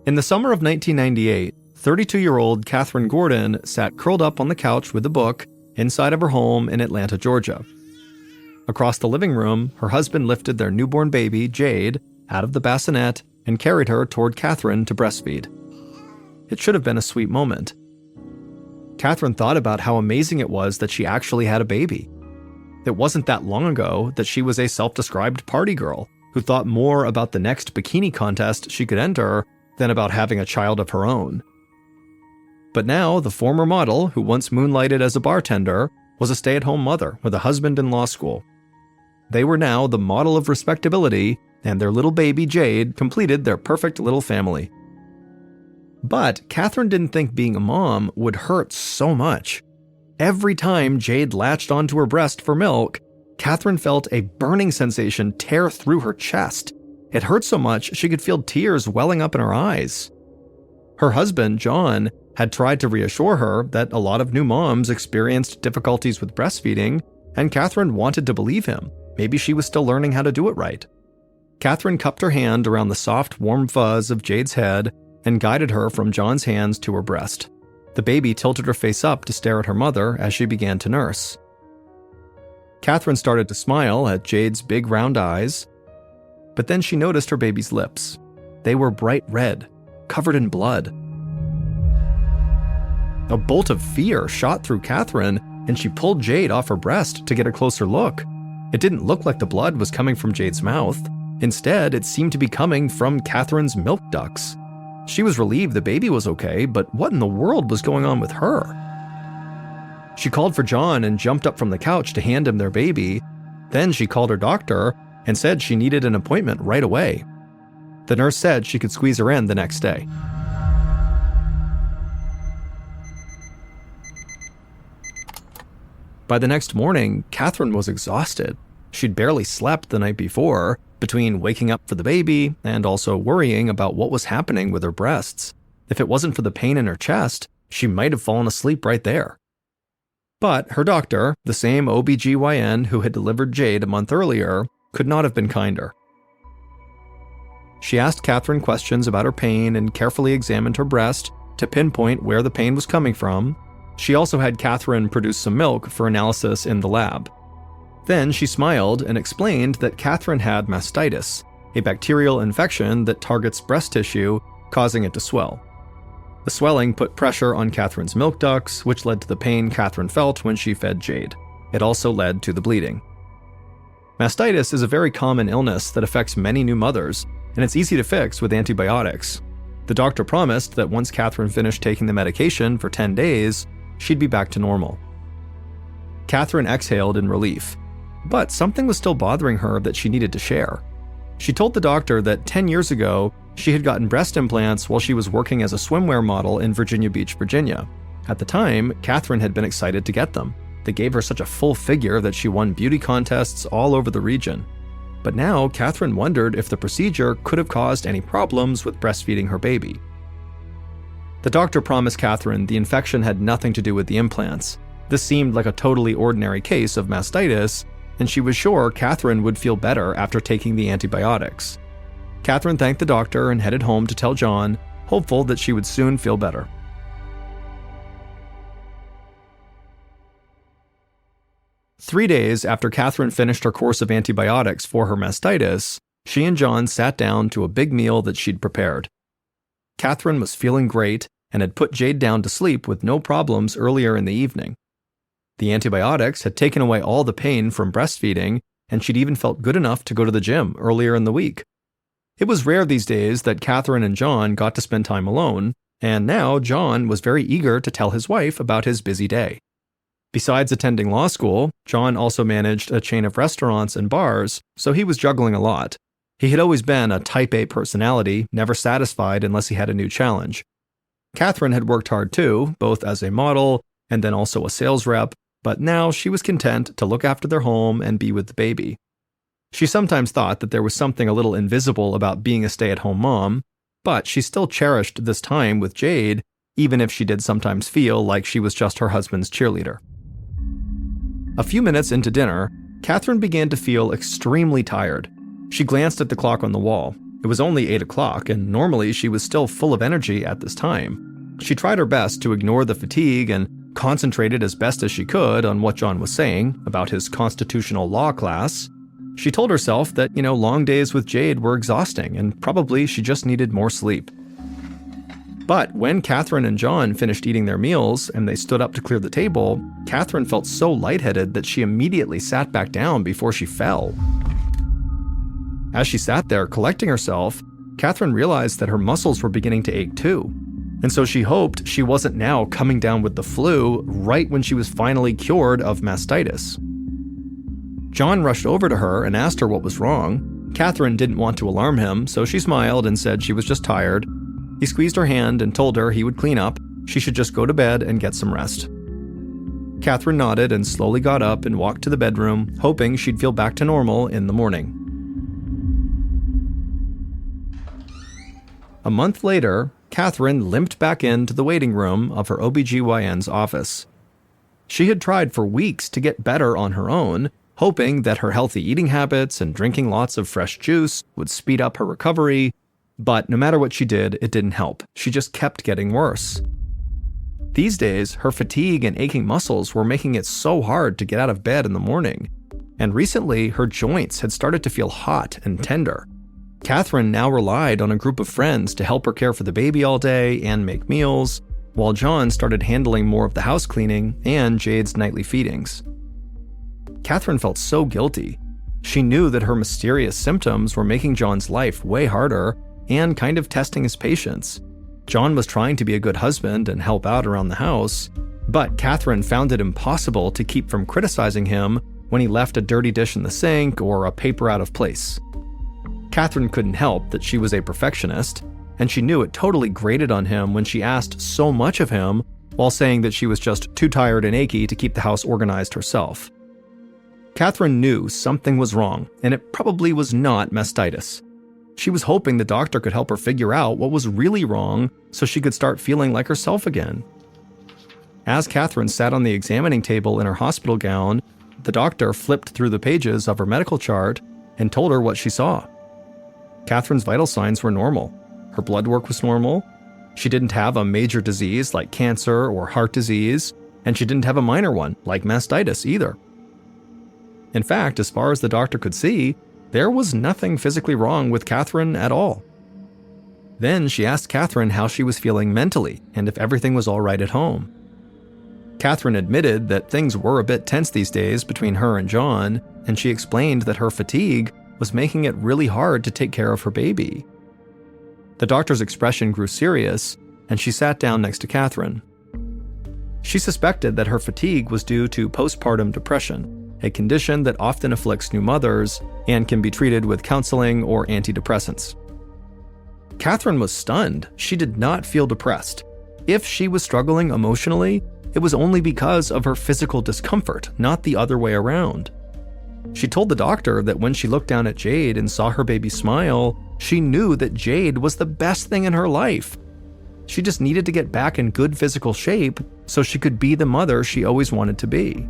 In the summer of 1998, 32-year-old Catherine Gordon sat curled up on the couch with a book inside of her home in Atlanta, Georgia. Across the living room, her husband lifted their newborn baby, Jade, out of the bassinet and carried her toward Catherine to breastfeed. It should have been a sweet moment. Catherine thought about how amazing it was that she actually had a baby. It wasn't that long ago that she was a self-described party girl who thought more about the next bikini contest she could enter than about having a child of her own. But now, the former model, who once moonlighted as a bartender, was a stay-at-home mother with a husband in law school. They were now the model of respectability, and their little baby, Jade, completed their perfect little family. But Catherine didn't think being a mom would hurt so much. Every time Jade latched onto her breast for milk, Catherine felt a burning sensation tear through her chest. It hurt so much she could feel tears welling up in her eyes. Her husband, John, had tried to reassure her that a lot of new moms experienced difficulties with breastfeeding, and Catherine wanted to believe him. Maybe she was still learning how to do it right. Catherine cupped her hand around the soft, warm fuzz of Jade's head and guided her from John's hands to her breast. The baby tilted her face up to stare at her mother as she began to nurse. Catherine started to smile at Jade's big round eyes, but then she noticed her baby's lips. They were bright red, covered in blood. A bolt of fear shot through Catherine, and she pulled Jade off her breast to get a closer look. It didn't look like the blood was coming from Jade's mouth. Instead, it seemed to be coming from Catherine's milk ducts. She was relieved the baby was okay, but what in the world was going on with her? She called for John and jumped up from the couch to hand him their baby. Then she called her doctor and said she needed an appointment right away. The nurse said she could squeeze her in the next day. By the next morning, Catherine was exhausted. She'd barely slept the night before, between waking up for the baby and also worrying about what was happening with her breasts. If it wasn't for the pain in her chest, she might have fallen asleep right there. But her doctor, the same OBGYN who had delivered Jade a month earlier, could not have been kinder. She asked Catherine questions about her pain and carefully examined her breast to pinpoint where the pain was coming from. She also had Catherine produce some milk for analysis in the lab. Then she smiled and explained that Catherine had mastitis, a bacterial infection that targets breast tissue, causing it to swell. The swelling put pressure on Catherine's milk ducts, which led to the pain Catherine felt when she fed Jade. It also led to the bleeding. Mastitis is a very common illness that affects many new mothers, and it's easy to fix with antibiotics. The doctor promised that once Catherine finished taking the medication for 10 days, she'd be back to normal. Catherine exhaled in relief, but something was still bothering her that she needed to share. She told the doctor that 10 years ago, she had gotten breast implants while she was working as a swimwear model in Virginia Beach, Virginia. At the time, Catherine had been excited to get them. They gave her such a full figure that she won beauty contests all over the region. But now, Catherine wondered if the procedure could have caused any problems with breastfeeding her baby. The doctor promised Catherine the infection had nothing to do with the implants. This seemed like a totally ordinary case of mastitis, and she was sure Catherine would feel better after taking the antibiotics. Catherine thanked the doctor and headed home to tell John, hopeful that she would soon feel better. Three days after Catherine finished her course of antibiotics for her mastitis, she and John sat down to a big meal that she'd prepared. Catherine was feeling great and had put Jade down to sleep with no problems earlier in the evening. The antibiotics had taken away all the pain from breastfeeding, and she'd even felt good enough to go to the gym earlier in the week. It was rare these days that Catherine and John got to spend time alone, and now John was very eager to tell his wife about his busy day. Besides attending law school, John also managed a chain of restaurants and bars, so he was juggling a lot. He had always been a type A personality, never satisfied unless he had a new challenge. Catherine had worked hard too, both as a model and then also a sales rep, but now she was content to look after their home and be with the baby. She sometimes thought that there was something a little invisible about being a stay-at-home mom, but she still cherished this time with Jade, even if she did sometimes feel like she was just her husband's cheerleader. A few minutes into dinner, Catherine began to feel extremely tired. She glanced at the clock on the wall. It was only 8 o'clock, and normally she was still full of energy at this time. She tried her best to ignore the fatigue and concentrated as best as she could on what John was saying about his constitutional law class. She told herself that, long days with Jade were exhausting, and probably she just needed more sleep. But when Catherine and John finished eating their meals and they stood up to clear the table, Catherine felt so lightheaded that she immediately sat back down before she fell. As she sat there collecting herself, Catherine realized that her muscles were beginning to ache too. And so she hoped she wasn't now coming down with the flu right when she was finally cured of mastitis. John rushed over to her and asked her what was wrong. Catherine didn't want to alarm him, so she smiled and said she was just tired. He squeezed her hand and told her he would clean up. She should just go to bed and get some rest. Catherine nodded and slowly got up and walked to the bedroom, hoping she'd feel back to normal in the morning. A month later, Catherine limped back into the waiting room of her OBGYN's office. She had tried for weeks to get better on her own, hoping that her healthy eating habits and drinking lots of fresh juice would speed up her recovery, but no matter what she did, it didn't help. She just kept getting worse. These days, her fatigue and aching muscles were making it so hard to get out of bed in the morning, and recently her joints had started to feel hot and tender. Catherine now relied on a group of friends to help her care for the baby all day and make meals, while John started handling more of the house cleaning and Jade's nightly feedings. Catherine felt so guilty. She knew that her mysterious symptoms were making John's life way harder and kind of testing his patience. John was trying to be a good husband and help out around the house, but Catherine found it impossible to keep from criticizing him when he left a dirty dish in the sink or a paper out of place. Catherine couldn't help that she was a perfectionist, and she knew it totally grated on him when she asked so much of him while saying that she was just too tired and achy to keep the house organized herself. Catherine knew something was wrong, and it probably was not mastitis. She was hoping the doctor could help her figure out what was really wrong so she could start feeling like herself again. As Catherine sat on the examining table in her hospital gown, the doctor flipped through the pages of her medical chart and told her what she saw. Catherine's vital signs were normal. Her blood work was normal. She didn't have a major disease like cancer or heart disease, and she didn't have a minor one like mastitis either. In fact, as far as the doctor could see, there was nothing physically wrong with Catherine at all. Then she asked Catherine how she was feeling mentally and if everything was all right at home. Catherine admitted that things were a bit tense these days between her and John, and she explained that her fatigue was making it really hard to take care of her baby. The doctor's expression grew serious, and she sat down next to Catherine. She suspected that her fatigue was due to postpartum depression, a condition that often afflicts new mothers and can be treated with counseling or antidepressants. Catherine was stunned. She did not feel depressed. If she was struggling emotionally, it was only because of her physical discomfort, not the other way around. She told the doctor that when she looked down at Jade and saw her baby smile, she knew that Jade was the best thing in her life. She just needed to get back in good physical shape so she could be the mother she always wanted to be.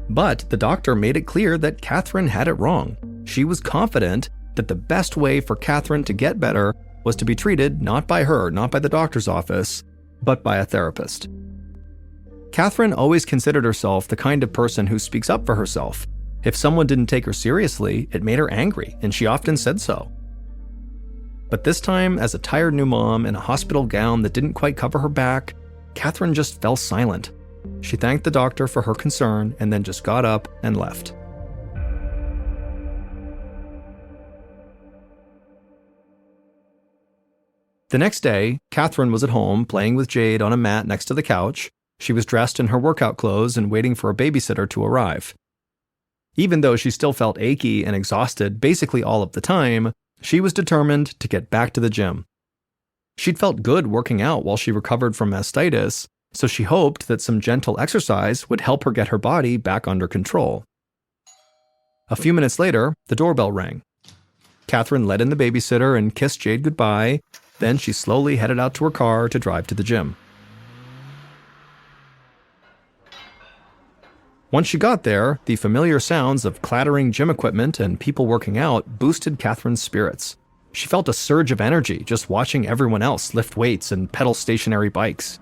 But the doctor made it clear that Catherine had it wrong. She was confident that the best way for Catherine to get better was to be treated not by her, not by the doctor's office, but by a therapist. Catherine always considered herself the kind of person who speaks up for herself. If someone didn't take her seriously, it made her angry, and she often said so. But this time, as a tired new mom in a hospital gown that didn't quite cover her back, Catherine just fell silent. She thanked the doctor for her concern and then just got up and left. The next day, Catherine was at home playing with Jade on a mat next to the couch. She was dressed in her workout clothes and waiting for a babysitter to arrive. Even though she still felt achy and exhausted basically all of the time, she was determined to get back to the gym. She'd felt good working out while she recovered from mastitis, so she hoped that some gentle exercise would help her get her body back under control. A few minutes later, the doorbell rang. Catherine let in the babysitter and kissed Jade goodbye. Then she slowly headed out to her car to drive to the gym. Once she got there, the familiar sounds of clattering gym equipment and people working out boosted Catherine's spirits. She felt a surge of energy just watching everyone else lift weights and pedal stationary bikes.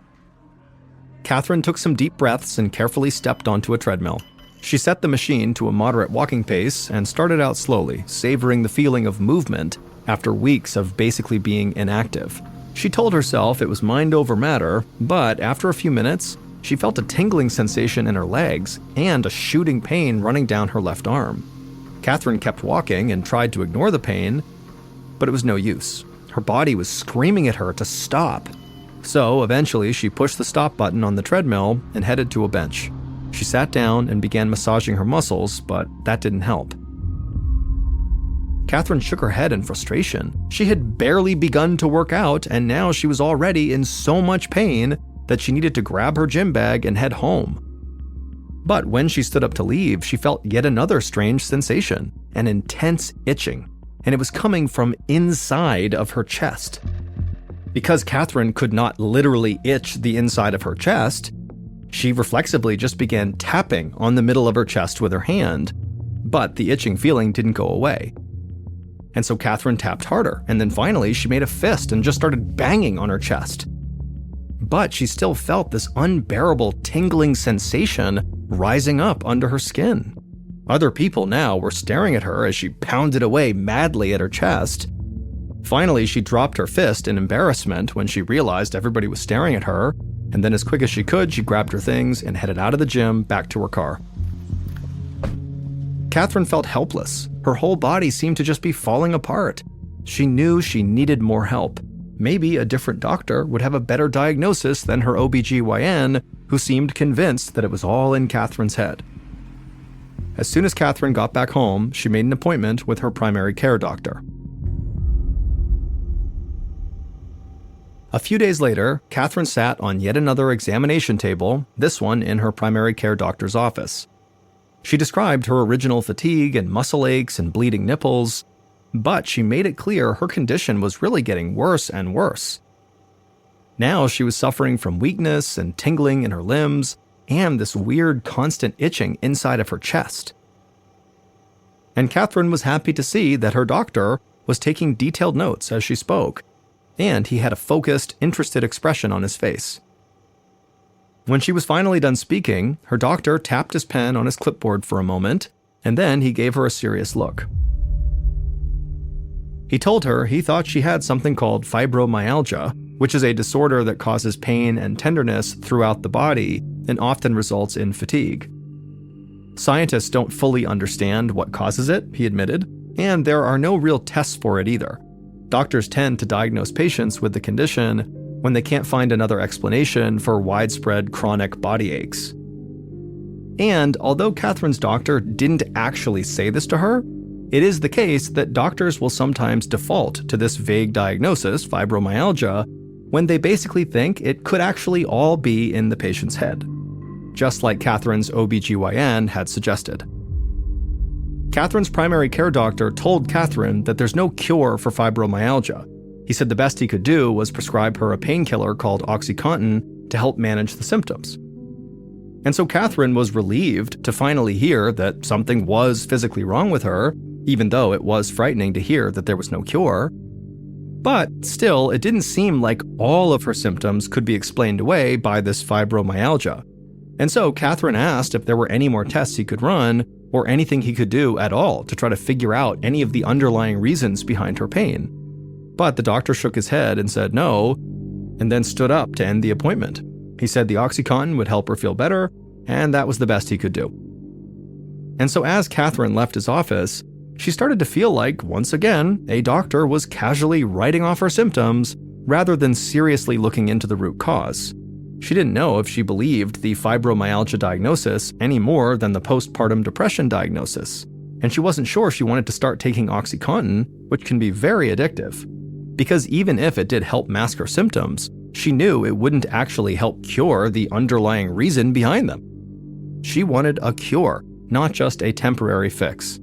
Catherine took some deep breaths and carefully stepped onto a treadmill. She set the machine to a moderate walking pace and started out slowly, savoring the feeling of movement after weeks of basically being inactive. She told herself it was mind over matter, but after a few minutes, she felt a tingling sensation in her legs and a shooting pain running down her left arm. Catherine kept walking and tried to ignore the pain, but it was no use. Her body was screaming at her to stop. So eventually she pushed the stop button on the treadmill and headed to a bench. She sat down and began massaging her muscles, but that didn't help. Catherine shook her head in frustration. She had barely begun to work out, and now she was already in so much pain that she needed to grab her gym bag and head home. But when she stood up to leave, she felt yet another strange sensation, an intense itching, and it was coming from inside of her chest. Because Catherine could not literally itch the inside of her chest, she reflexively just began tapping on the middle of her chest with her hand, but the itching feeling didn't go away. And so Catherine tapped harder, and then finally she made a fist and just started banging on her chest. But she still felt this unbearable tingling sensation rising up under her skin. Other people now were staring at her as she pounded away madly at her chest. Finally, she dropped her fist in embarrassment when she realized everybody was staring at her, and then as quick as she could, she grabbed her things and headed out of the gym back to her car. Catherine felt helpless. Her whole body seemed to just be falling apart. She knew she needed more help. Maybe a different doctor would have a better diagnosis than her OBGYN, who seemed convinced that it was all in Catherine's head. As soon as Catherine got back home, she made an appointment with her primary care doctor. A few days later, Catherine sat on yet another examination table, this one in her primary care doctor's office. She described her original fatigue and muscle aches and bleeding nipples, but she made it clear her condition was really getting worse and worse. Now she was suffering from weakness and tingling in her limbs, and this weird constant itching inside of her chest. And Catherine was happy to see that her doctor was taking detailed notes as she spoke, and he had a focused, interested expression on his face. When she was finally done speaking, her doctor tapped his pen on his clipboard for a moment, and then he gave her a serious look. He told her he thought she had something called fibromyalgia, which is a disorder that causes pain and tenderness throughout the body and often results in fatigue. Scientists don't fully understand what causes it, he admitted, and there are no real tests for it either. Doctors tend to diagnose patients with the condition when they can't find another explanation for widespread chronic body aches. And although Catherine's doctor didn't actually say this to her, it is the case that doctors will sometimes default to this vague diagnosis, fibromyalgia, when they basically think it could actually all be in the patient's head, just like Catherine's OBGYN had suggested. Catherine's primary care doctor told Catherine that there's no cure for fibromyalgia. He said the best he could do was prescribe her a painkiller called OxyContin to help manage the symptoms. And so Catherine was relieved to finally hear that something was physically wrong with her, even though it was frightening to hear that there was no cure. But still, it didn't seem like all of her symptoms could be explained away by this fibromyalgia. And so Catherine asked if there were any more tests he could run or anything he could do at all to try to figure out any of the underlying reasons behind her pain. But the doctor shook his head and said no, and then stood up to end the appointment. He said the OxyContin would help her feel better, and that was the best he could do. And so as Catherine left his office, she started to feel like, once again, a doctor was casually writing off her symptoms rather than seriously looking into the root cause. She didn't know if she believed the fibromyalgia diagnosis any more than the postpartum depression diagnosis, and she wasn't sure she wanted to start taking OxyContin, which can be very addictive. Because even if it did help mask her symptoms, she knew it wouldn't actually help cure the underlying reason behind them. She wanted a cure, not just a temporary fix.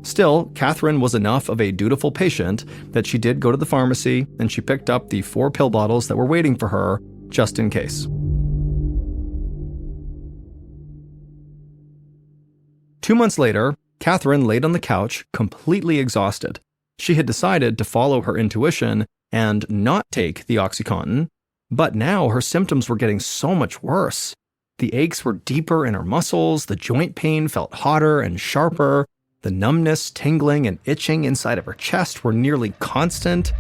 Still, Catherine was enough of a dutiful patient that she did go to the pharmacy and she picked up the 4 pill bottles that were waiting for her, just in case. 2 months later, Catherine laid on the couch, completely exhausted. She had decided to follow her intuition and not take the OxyContin, but now her symptoms were getting so much worse. The aches were deeper in her muscles, the joint pain felt hotter and sharper, the numbness, tingling, and itching inside of her chest were nearly constant.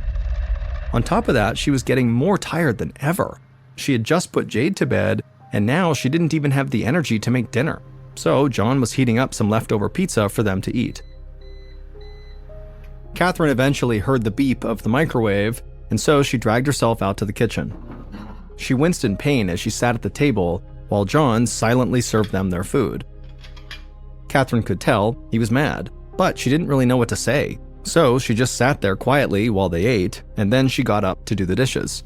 On top of that, she was getting more tired than ever. She had just put Jade to bed, and now she didn't even have the energy to make dinner. So John was heating up some leftover pizza for them to eat. Catherine eventually heard the beep of the microwave, and so she dragged herself out to the kitchen. She winced in pain as she sat at the table while John silently served them their food. Catherine could tell he was mad, but she didn't really know what to say, so she just sat there quietly while they ate, and then she got up to do the dishes.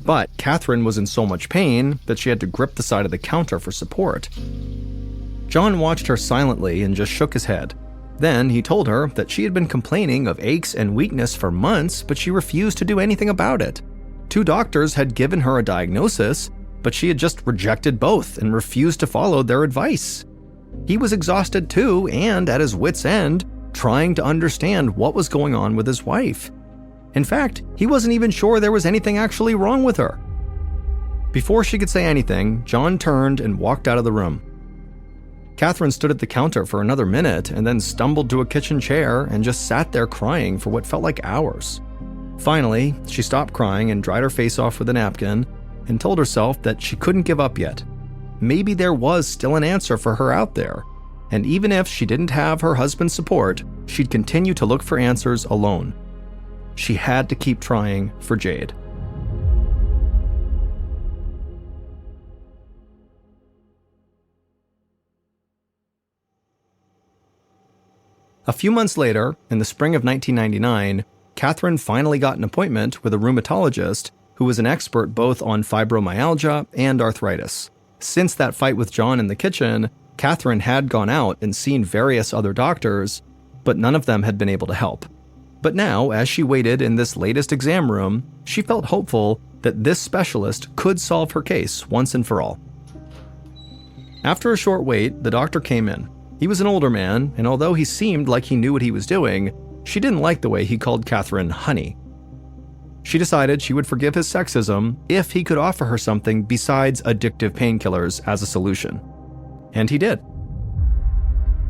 But Catherine was in so much pain that she had to grip the side of the counter for support. John watched her silently and just shook his head. Then he told her that she had been complaining of aches and weakness for months, but she refused to do anything about it. 2 doctors had given her a diagnosis, but she had just rejected both and refused to follow their advice. He was exhausted too, and at his wits' end, trying to understand what was going on with his wife. In fact, he wasn't even sure there was anything actually wrong with her. Before she could say anything, John turned and walked out of the room. Catherine stood at the counter for another minute and then stumbled to a kitchen chair and just sat there crying for what felt like hours. Finally, she stopped crying and dried her face off with a napkin and told herself that she couldn't give up yet. Maybe there was still an answer for her out there, and even if she didn't have her husband's support, she'd continue to look for answers alone. She had to keep trying for Jade. A few months later, in the spring of 1999, Catherine finally got an appointment with a rheumatologist who was an expert both on fibromyalgia and arthritis. Since that fight with John in the kitchen, Catherine had gone out and seen various other doctors, but none of them had been able to help. But now, as she waited in this latest exam room, she felt hopeful that this specialist could solve her case once and for all. After a short wait, the doctor came in. He was an older man, and although he seemed like he knew what he was doing, she didn't like the way he called Catherine honey. She decided she would forgive his sexism if he could offer her something besides addictive painkillers as a solution. And he did.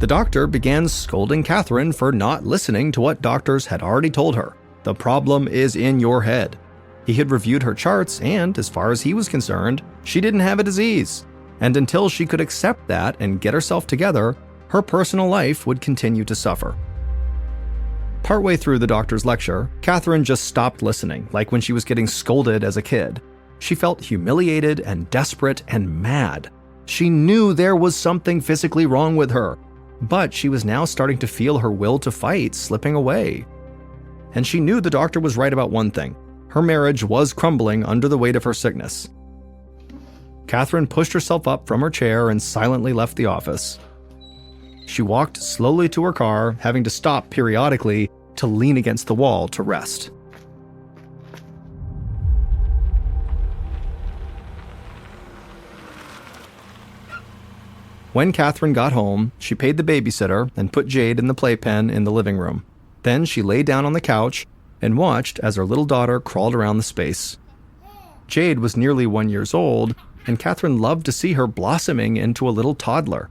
The doctor began scolding Catherine for not listening to what doctors had already told her. The problem is in your head. He had reviewed her charts, and as far as he was concerned, she didn't have a disease. And until she could accept that and get herself together, her personal life would continue to suffer. Partway through the doctor's lecture, Catherine just stopped listening, like when she was getting scolded as a kid. She felt humiliated and desperate and mad. She knew there was something physically wrong with her, but she was now starting to feel her will to fight slipping away. And she knew the doctor was right about one thing. Her marriage was crumbling under the weight of her sickness. Catherine pushed herself up from her chair and silently left the office. She walked slowly to her car, having to stop periodically to lean against the wall to rest. When Catherine got home, she paid the babysitter and put Jade in the playpen in the living room. Then she lay down on the couch and watched as her little daughter crawled around the space. Jade was nearly 1 year old, and Catherine loved to see her blossoming into a little toddler.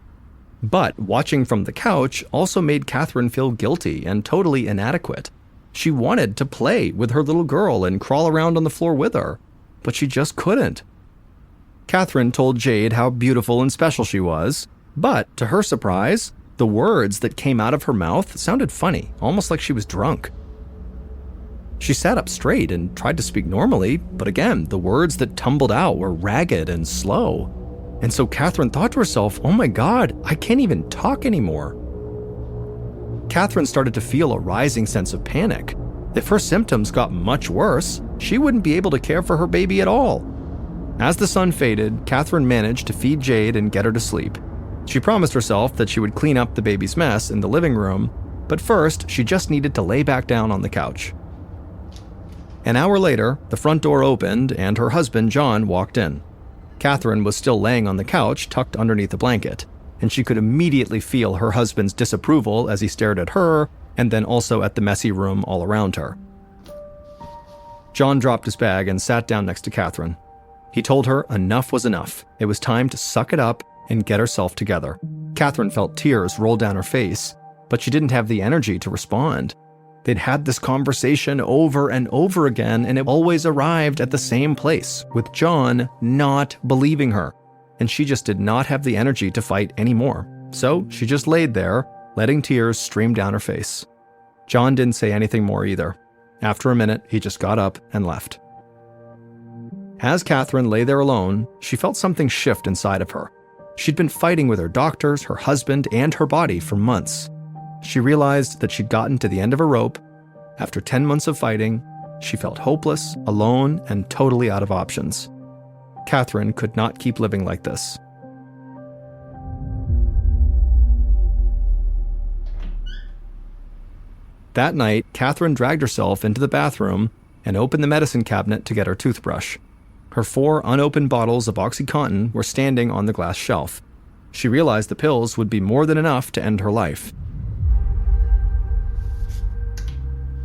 But watching from the couch also made Catherine feel guilty and totally inadequate. She wanted to play with her little girl and crawl around on the floor with her, but she just couldn't. Catherine told Jade how beautiful and special she was, but to her surprise, the words that came out of her mouth sounded funny, almost like she was drunk. She sat up straight and tried to speak normally, but again, the words that tumbled out were ragged and slow. And so Catherine thought to herself, oh my God, I can't even talk anymore. Catherine started to feel a rising sense of panic. If her symptoms got much worse, she wouldn't be able to care for her baby at all. As the sun faded, Catherine managed to feed Jade and get her to sleep. She promised herself that she would clean up the baby's mess in the living room, but first she just needed to lay back down on the couch. An hour later, the front door opened and her husband, John, walked in. Catherine was still laying on the couch, tucked underneath a blanket, and she could immediately feel her husband's disapproval as he stared at her and then also at the messy room all around her. John dropped his bag and sat down next to Catherine. He told her enough was enough. It was time to suck it up and get herself together. Catherine felt tears roll down her face, but she didn't have the energy to respond. They'd had this conversation over and over again, and it always arrived at the same place, with John not believing her. And she just did not have the energy to fight anymore. So she just laid there, letting tears stream down her face. John didn't say anything more either. After a minute, he just got up and left. As Catherine lay there alone, she felt something shift inside of her. She'd been fighting with her doctors, her husband, and her body for months. She realized that she'd gotten to the end of her rope. After 10 months of fighting, she felt hopeless, alone, and totally out of options. Catherine could not keep living like this. That night, Catherine dragged herself into the bathroom and opened the medicine cabinet to get her toothbrush. Her 4 unopened bottles of OxyContin were standing on the glass shelf. She realized the pills would be more than enough to end her life.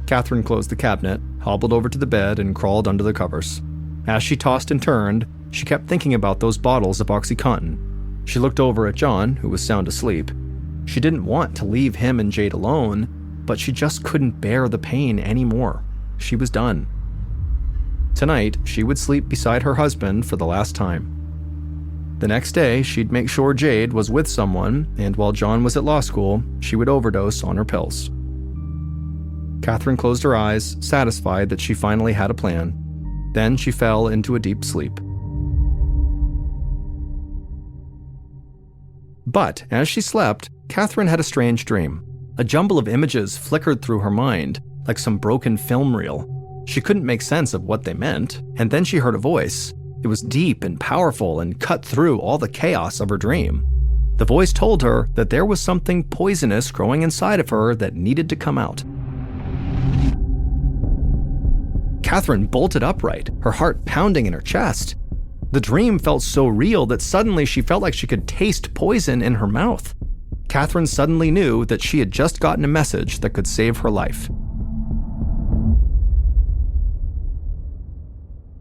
Catherine closed the cabinet, hobbled over to the bed, and crawled under the covers. As she tossed and turned, she kept thinking about those bottles of OxyContin. She looked over at John, who was sound asleep. She didn't want to leave him and Jade alone, but she just couldn't bear the pain anymore. She was done. Tonight, she would sleep beside her husband for the last time. The next day, she'd make sure Jade was with someone, and while John was at law school, she would overdose on her pills. Catherine closed her eyes, satisfied that she finally had a plan. Then she fell into a deep sleep. But as she slept, Catherine had a strange dream. A jumble of images flickered through her mind, like some broken film reel. She couldn't make sense of what they meant, and then she heard a voice. It was deep and powerful and cut through all the chaos of her dream. The voice told her that there was something poisonous growing inside of her that needed to come out. Catherine bolted upright, her heart pounding in her chest. The dream felt so real that suddenly she felt like she could taste poison in her mouth. Catherine suddenly knew that she had just gotten a message that could save her life.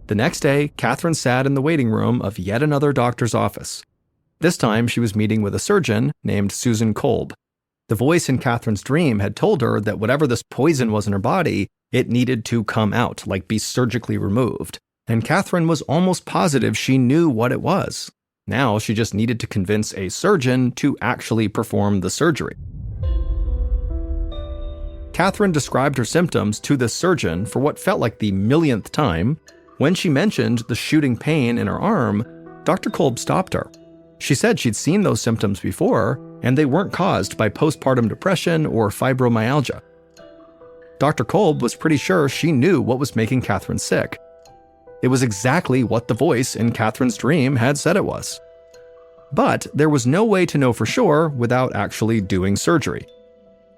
The next day, Catherine sat in the waiting room of yet another doctor's office. This time, she was meeting with a surgeon named Susan Kolb. The voice in Catherine's dream had told her that whatever this poison was in her body, it needed to come out, like be surgically removed. And Catherine was almost positive she knew what it was. Now she just needed to convince a surgeon to actually perform the surgery. Catherine described her symptoms to the surgeon for what felt like the millionth time. When she mentioned the shooting pain in her arm, Dr. Kolb stopped her. She said she'd seen those symptoms before, and they weren't caused by postpartum depression or fibromyalgia. Dr. Kolb was pretty sure she knew what was making Catherine sick. It was exactly what the voice in Catherine's dream had said it was. But there was no way to know for sure without actually doing surgery.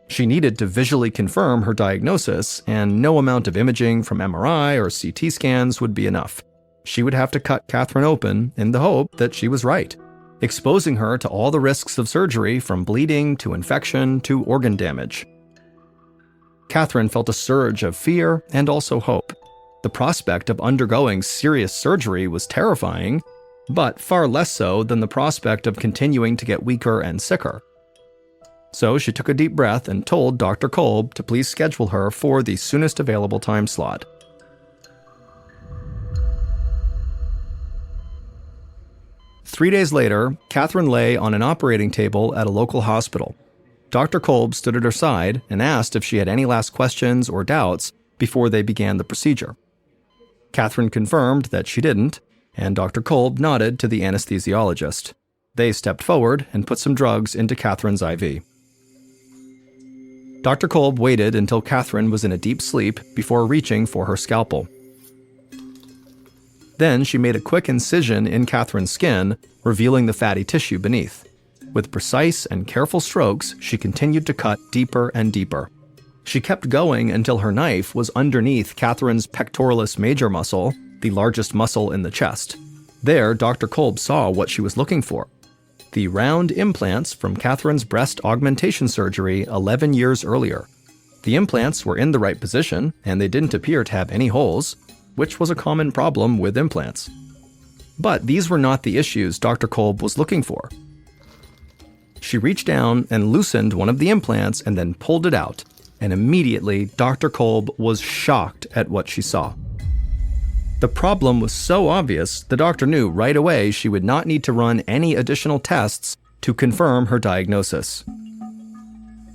She needed to visually confirm her diagnosis, and no amount of imaging from MRI or CT scans would be enough. She would have to cut Catherine open in the hope that she was right, exposing her to all the risks of surgery from bleeding to infection to organ damage. Catherine felt a surge of fear and also hope. The prospect of undergoing serious surgery was terrifying, but far less so than the prospect of continuing to get weaker and sicker. So she took a deep breath and told Dr. Kolb to please schedule her for the soonest available time slot. Three days later, Catherine lay on an operating table at a local hospital. Dr. Kolb stood at her side and asked if she had any last questions or doubts before they began the procedure. Catherine confirmed that she didn't, and Dr. Kolb nodded to the anesthesiologist. They stepped forward and put some drugs into Catherine's IV. Dr. Kolb waited until Catherine was in a deep sleep before reaching for her scalpel. Then she made a quick incision in Catherine's skin, revealing the fatty tissue beneath. With precise and careful strokes, she continued to cut deeper and deeper. She kept going until her knife was underneath Catherine's pectoralis major muscle, the largest muscle in the chest. There, Dr. Kolb saw what she was looking for: the round implants from Catherine's breast augmentation surgery 11 years earlier. The implants were in the right position, and they didn't appear to have any holes, which was a common problem with implants. But these were not the issues Dr. Kolb was looking for. She reached down and loosened one of the implants and then pulled it out, and immediately Dr. Kolb was shocked at what she saw. The problem was so obvious, the doctor knew right away she would not need to run any additional tests to confirm her diagnosis.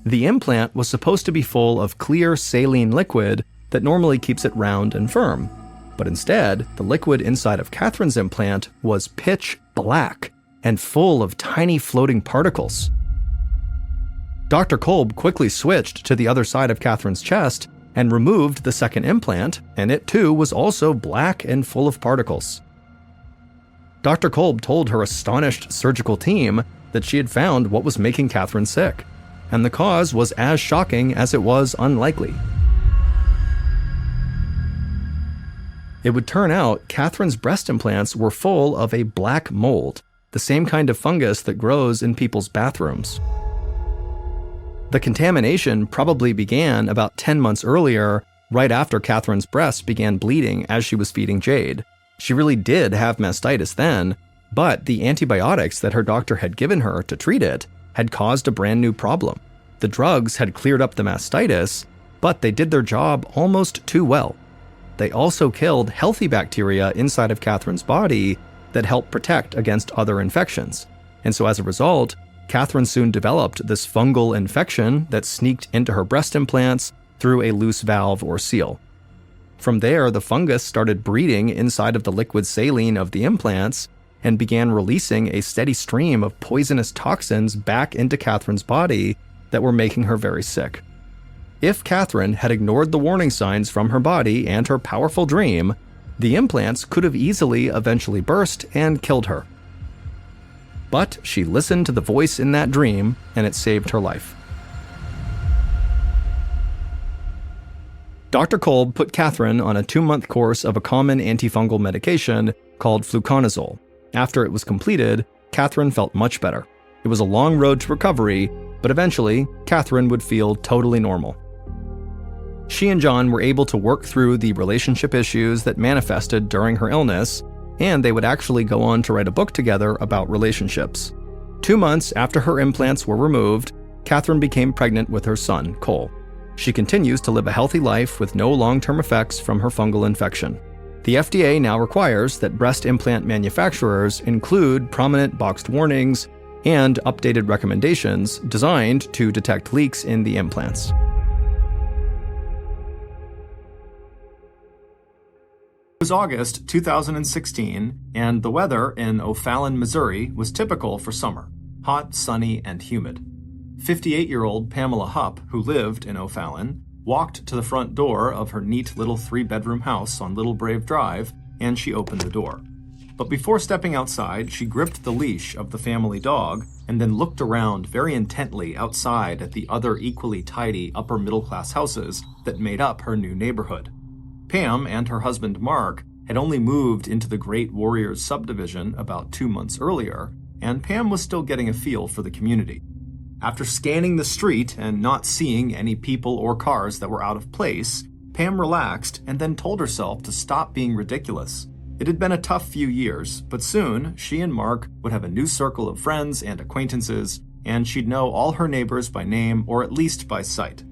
The implant was supposed to be full of clear saline liquid that normally keeps it round and firm, but instead, the liquid inside of Catherine's implant was pitch black and full of tiny floating particles. Dr. Kolb quickly switched to the other side of Catherine's chest and removed the second implant, and it too was also black and full of particles. Dr. Kolb told her astonished surgical team that she had found what was making Catherine sick, and the cause was as shocking as it was unlikely. It would turn out Catherine's breast implants were full of a black mold, the same kind of fungus that grows in people's bathrooms. The contamination probably began about 10 months earlier, right after Catherine's breasts began bleeding as she was feeding Jade. She really did have mastitis then, but the antibiotics that her doctor had given her to treat it had caused a brand new problem. The drugs had cleared up the mastitis, but they did their job almost too well. They also killed healthy bacteria inside of Catherine's body that helped protect against other infections. And so as a result, Catherine soon developed this fungal infection that sneaked into her breast implants through a loose valve or seal. From there, the fungus started breeding inside of the liquid saline of the implants and began releasing a steady stream of poisonous toxins back into Catherine's body that were making her very sick. If Catherine had ignored the warning signs from her body and her powerful dream, the implants could have easily eventually burst and killed her. But she listened to the voice in that dream, and it saved her life. Dr. Kolb put Catherine on a 2-month course of a common antifungal medication called fluconazole. After it was completed, Catherine felt much better. It was a long road to recovery, but eventually, Catherine would feel totally normal. She and John were able to work through the relationship issues that manifested during her illness, and they would actually go on to write a book together about relationships. 2 months after her implants were removed, Catherine became pregnant with her son, Cole. She continues to live a healthy life with no long-term effects from her fungal infection. The FDA now requires that breast implant manufacturers include prominent boxed warnings and updated recommendations designed to detect leaks in the implants. It was August 2016, and the weather in O'Fallon, Missouri was typical for summer: hot, sunny, and humid. 58-year-old Pamela Hupp, who lived in O'Fallon, walked to the front door of her neat little 3-bedroom house on Little Brave Drive, and she opened the door. But before stepping outside, she gripped the leash of the family dog and then looked around very intently outside at the other equally tidy upper-middle-class houses that made up her new neighborhood. Pam and her husband Mark had only moved into the Great Warriors subdivision about 2 months earlier, and Pam was still getting a feel for the community. After scanning the street and not seeing any people or cars that were out of place, Pam relaxed and then told herself to stop being ridiculous. It had been a tough few years, but soon she and Mark would have a new circle of friends and acquaintances, and she'd know all her neighbors by name or at least by sight.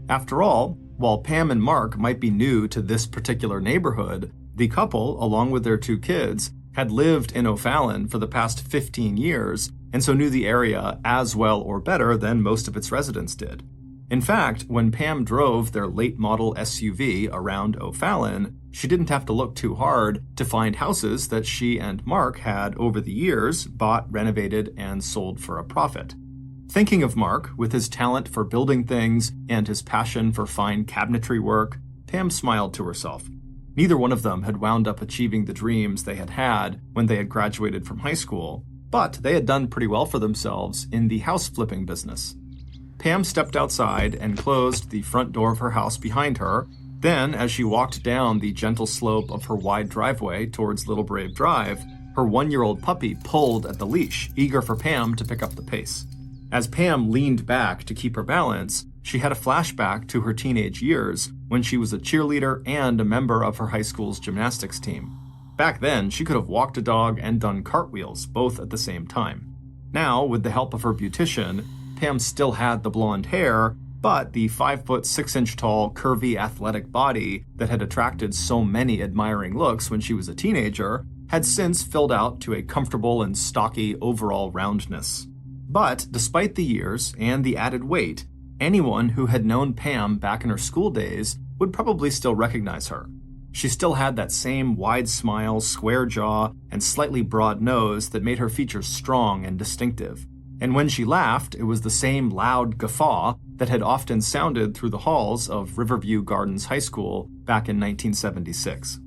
After all, while Pam and Mark might be new to this particular neighborhood, the couple, along with their 2 kids, had lived in O'Fallon for the past 15 years, and so knew the area as well or better than most of its residents did. In fact, when Pam drove their late model SUV around O'Fallon, she didn't have to look too hard to find houses that she and Mark had over the years bought, renovated, and sold for a profit. Thinking of Mark, with his talent for building things and his passion for fine cabinetry work, Pam smiled to herself. Neither one of them had wound up achieving the dreams they had when they had graduated from high school, but they had done pretty well for themselves in the house flipping business. Pam stepped outside and closed the front door of her house behind her. Then, as she walked down the gentle slope of her wide driveway towards Little Brave Drive, her 1-year-old puppy pulled at the leash, eager for Pam to pick up the pace. As Pam leaned back to keep her balance, She had a flashback to her teenage years when she was a cheerleader and a member of her high school's gymnastics team. Back then, she could have walked a dog and done cartwheels, both at the same time. Now, with the help of her beautician, Pam still had the blonde hair, but the 5'6" tall, curvy, athletic body that had attracted so many admiring looks when she was a teenager had since filled out to a comfortable and stocky overall roundness. But despite the years and the added weight, anyone who had known Pam back in her school days would probably still recognize her. She still had that same wide smile, square jaw, and slightly broad nose that made her features strong and distinctive. And when she laughed, it was the same loud guffaw that had often sounded through the halls of Riverview Gardens High School back in 1976.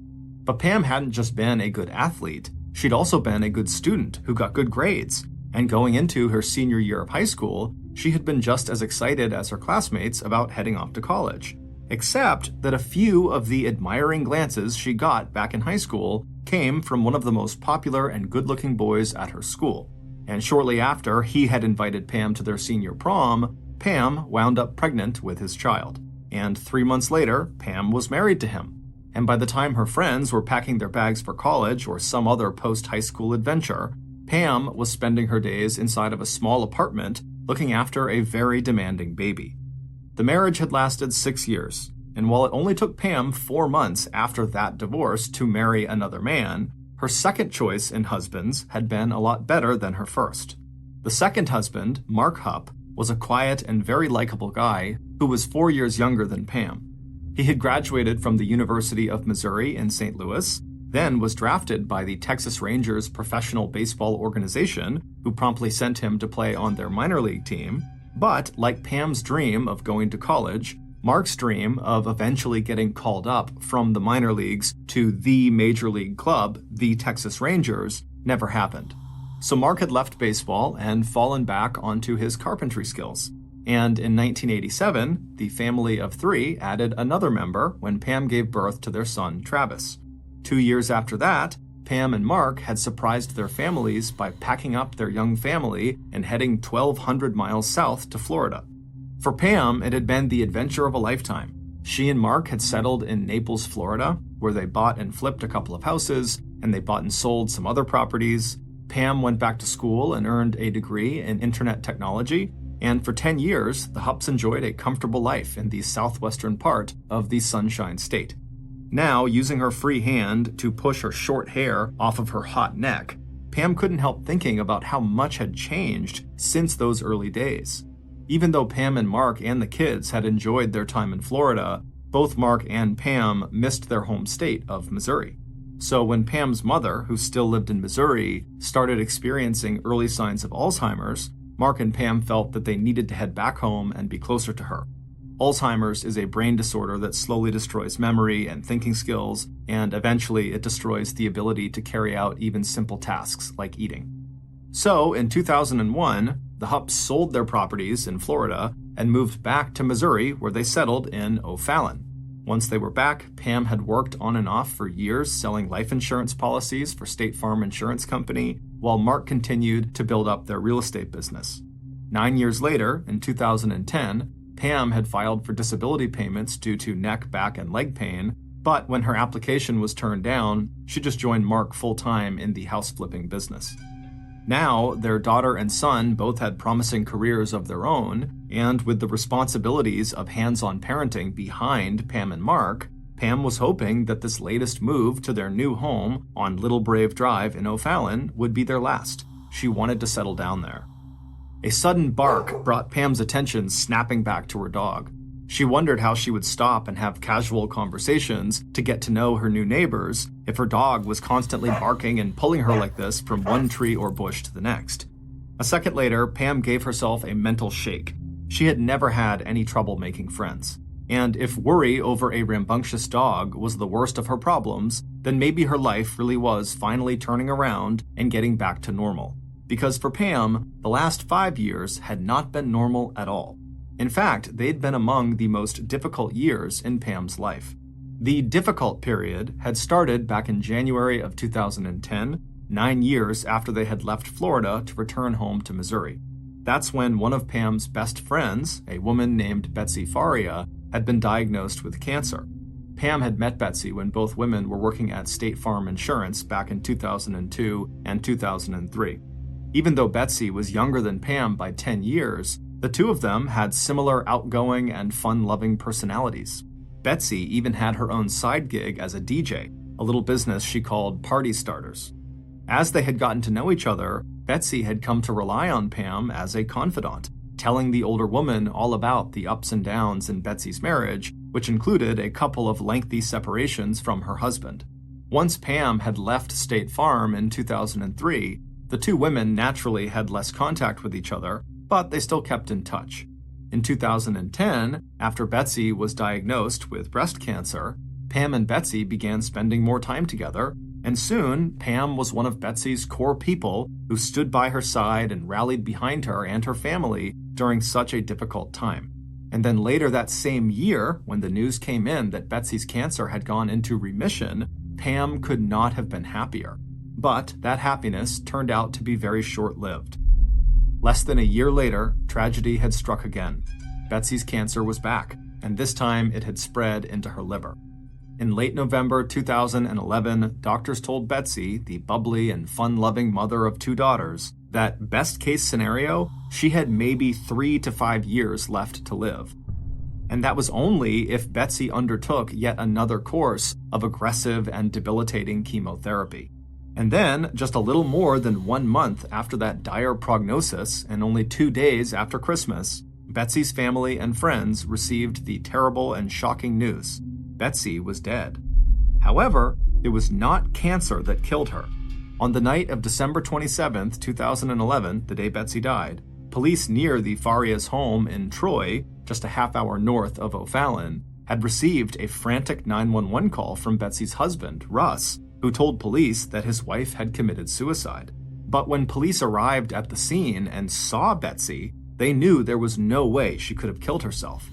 But Pam hadn't just been a good athlete, she'd also been a good student who got good grades. And going into her senior year of high school, she had been just as excited as her classmates about heading off to college. Except that a few of the admiring glances she got back in high school came from one of the most popular and good-looking boys at her school. And shortly after he had invited Pam to their senior prom, Pam wound up pregnant with his child. And 3 months later, Pam was married to him. And by the time her friends were packing their bags for college or some other post-high school adventure, Pam was spending her days inside of a small apartment looking after a very demanding baby. The marriage had lasted 6 years, and while it only took Pam 4 months after that divorce to marry another man, her second choice in husbands had been a lot better than her first. The second husband, Mark Hupp, was a quiet and very likable guy who was 4 years younger than Pam. He had graduated from the University of Missouri in St. Louis, then was drafted by the Texas Rangers professional baseball organization, who promptly sent him to play on their minor league team. But like Pam's dream of going to college, Mark's dream of eventually getting called up from the minor leagues to the major league club, the Texas Rangers, never happened. So Mark had left baseball and fallen back onto his carpentry skills. And in 1987, the family of 3 added another member when Pam gave birth to their son, Travis. 2 years after that, Pam and Mark had surprised their families by packing up their young family and heading 1,200 miles south to Florida. For Pam, it had been the adventure of a lifetime. She and Mark had settled in Naples, Florida, where they bought and flipped a couple of houses, and they bought and sold some other properties. Pam went back to school and earned a degree in internet technology, and for 10 years, the Hupps enjoyed a comfortable life in the southwestern part of the Sunshine State. Now, using her free hand to push her short hair off of her hot neck, Pam couldn't help thinking about how much had changed since those early days. Even though Pam and Mark and the kids had enjoyed their time in Florida, both Mark and Pam missed their home state of Missouri. So when Pam's mother, who still lived in Missouri, started experiencing early signs of Alzheimer's, Mark and Pam felt that they needed to head back home and be closer to her. Alzheimer's is a brain disorder that slowly destroys memory and thinking skills, and eventually it destroys the ability to carry out even simple tasks like eating. So, in 2001, the Hupps sold their properties in Florida and moved back to Missouri, where they settled in O'Fallon. Once they were back, Pam had worked on and off for years selling life insurance policies for State Farm Insurance Company, while Mark continued to build up their real estate business. 9 years later, in 2010, Pam had filed for disability payments due to neck, back, and leg pain, but when her application was turned down, she just joined Mark full-time in the house flipping business. Now, their daughter and son both had promising careers of their own, and with the responsibilities of hands-on parenting behind Pam and Mark, Pam was hoping that this latest move to their new home on Little Brave Drive in O'Fallon would be their last. She wanted to settle down there. A sudden bark brought Pam's attention snapping back to her dog. She wondered how she would stop and have casual conversations to get to know her new neighbors if her dog was constantly barking and pulling her like this from one tree or bush to the next. A second later, Pam gave herself a mental shake. She had never had any trouble making friends. And if worry over a rambunctious dog was the worst of her problems, then maybe her life really was finally turning around and getting back to normal. Because for Pam, the last 5 years had not been normal at all. In fact, they'd been among the most difficult years in Pam's life. The difficult period had started back in January of 2010, 9 years after they had left Florida to return home to Missouri. That's when one of Pam's best friends, a woman named Betsy Faria, had been diagnosed with cancer. Pam had met Betsy when both women were working at State Farm Insurance back in 2002 and 2003. Even though Betsy was younger than Pam by 10 years, the two of them had similar outgoing and fun-loving personalities. Betsy even had her own side gig as a DJ, a little business she called Party Starters. As they had gotten to know each other, Betsy had come to rely on Pam as a confidant, telling the older woman all about the ups and downs in Betsy's marriage, which included a couple of lengthy separations from her husband. Once Pam had left State Farm in 2003, the two women naturally had less contact with each other, but they still kept in touch. In 2010, after Betsy was diagnosed with breast cancer, Pam and Betsy began spending more time together, and soon Pam was one of Betsy's core people who stood by her side and rallied behind her and her family during such a difficult time. And then later that same year, when the news came in that Betsy's cancer had gone into remission, Pam could not have been happier. But that happiness turned out to be very short-lived. Less than a year later, tragedy had struck again. Betsy's cancer was back, and this time it had spread into her liver. In late November 2011, doctors told Betsy, the bubbly and fun-loving mother of two daughters, that best-case scenario, she had maybe 3 to 5 years left to live. And that was only if Betsy undertook yet another course of aggressive and debilitating chemotherapy. And then, just a little more than 1 month after that dire prognosis, and only 2 days after Christmas, Betsy's family and friends received the terrible and shocking news. Betsy was dead. However, it was not cancer that killed her. On the night of December 27, 2011, the day Betsy died, police near the Farias' home in Troy, just a half-hour north of O'Fallon, had received a frantic 911 call from Betsy's husband, Russ, who told police that his wife had committed suicide. But when police arrived at the scene and saw Betsy, they knew there was no way she could have killed herself.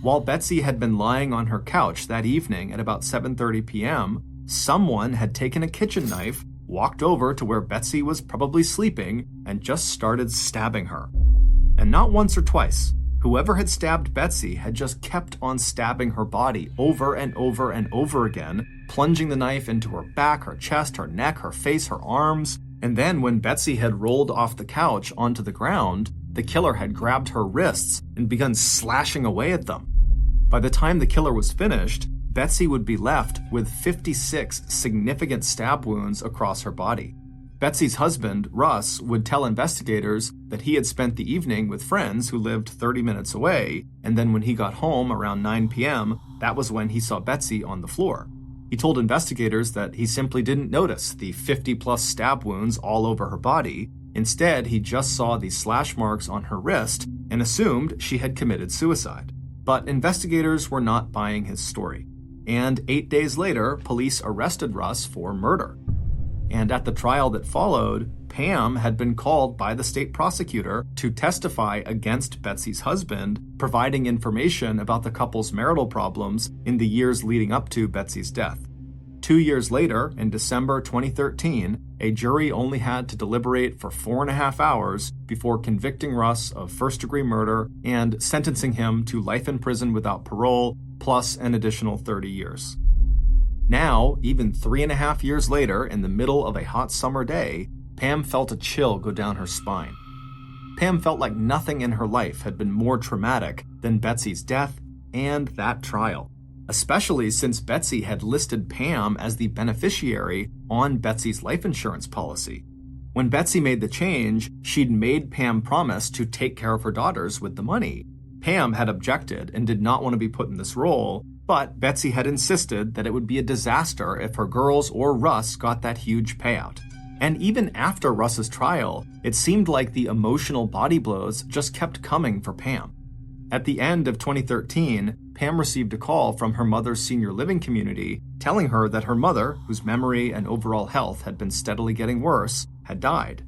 While Betsy had been lying on her couch that evening at about 7:30 p.m., someone had taken a kitchen knife, walked over to where Betsy was probably sleeping, and just started stabbing her. And not once or twice. Whoever had stabbed Betsy had just kept on stabbing her body over and over and over again, plunging the knife into her back, her chest, her neck, her face, her arms. And then when Betsy had rolled off the couch onto the ground, the killer had grabbed her wrists and begun slashing away at them. By the time the killer was finished, Betsy would be left with 56 significant stab wounds across her body. Betsy's husband, Russ, would tell investigators that he had spent the evening with friends who lived 30 minutes away, and then when he got home around 9 p.m., that was when he saw Betsy on the floor. He told investigators that he simply didn't notice the 50-plus stab wounds all over her body. Instead, he just saw the slash marks on her wrist and assumed she had committed suicide. But investigators were not buying his story. And 8 days later, police arrested Russ for murder. And at the trial that followed, Pam had been called by the state prosecutor to testify against Betsy's husband, providing information about the couple's marital problems in the years leading up to Betsy's death. 2 years later, in December 2013, a jury only had to deliberate for 4.5 hours before convicting Russ of first-degree murder and sentencing him to life in prison without parole, plus an additional 30 years. Now, even 3.5 years later, in the middle of a hot summer day, Pam felt a chill go down her spine. Pam felt like nothing in her life had been more traumatic than Betsy's death and that trial, especially since Betsy had listed Pam as the beneficiary on Betsy's life insurance policy. When Betsy made the change, she'd made Pam promise to take care of her daughters with the money. Pam had objected and did not want to be put in this role, but Betsy had insisted that it would be a disaster if her girls or Russ got that huge payout. And even after Russ's trial, it seemed like the emotional body blows just kept coming for Pam. At the end of 2013, Pam received a call from her mother's senior living community telling her that her mother, whose memory and overall health had been steadily getting worse, had died.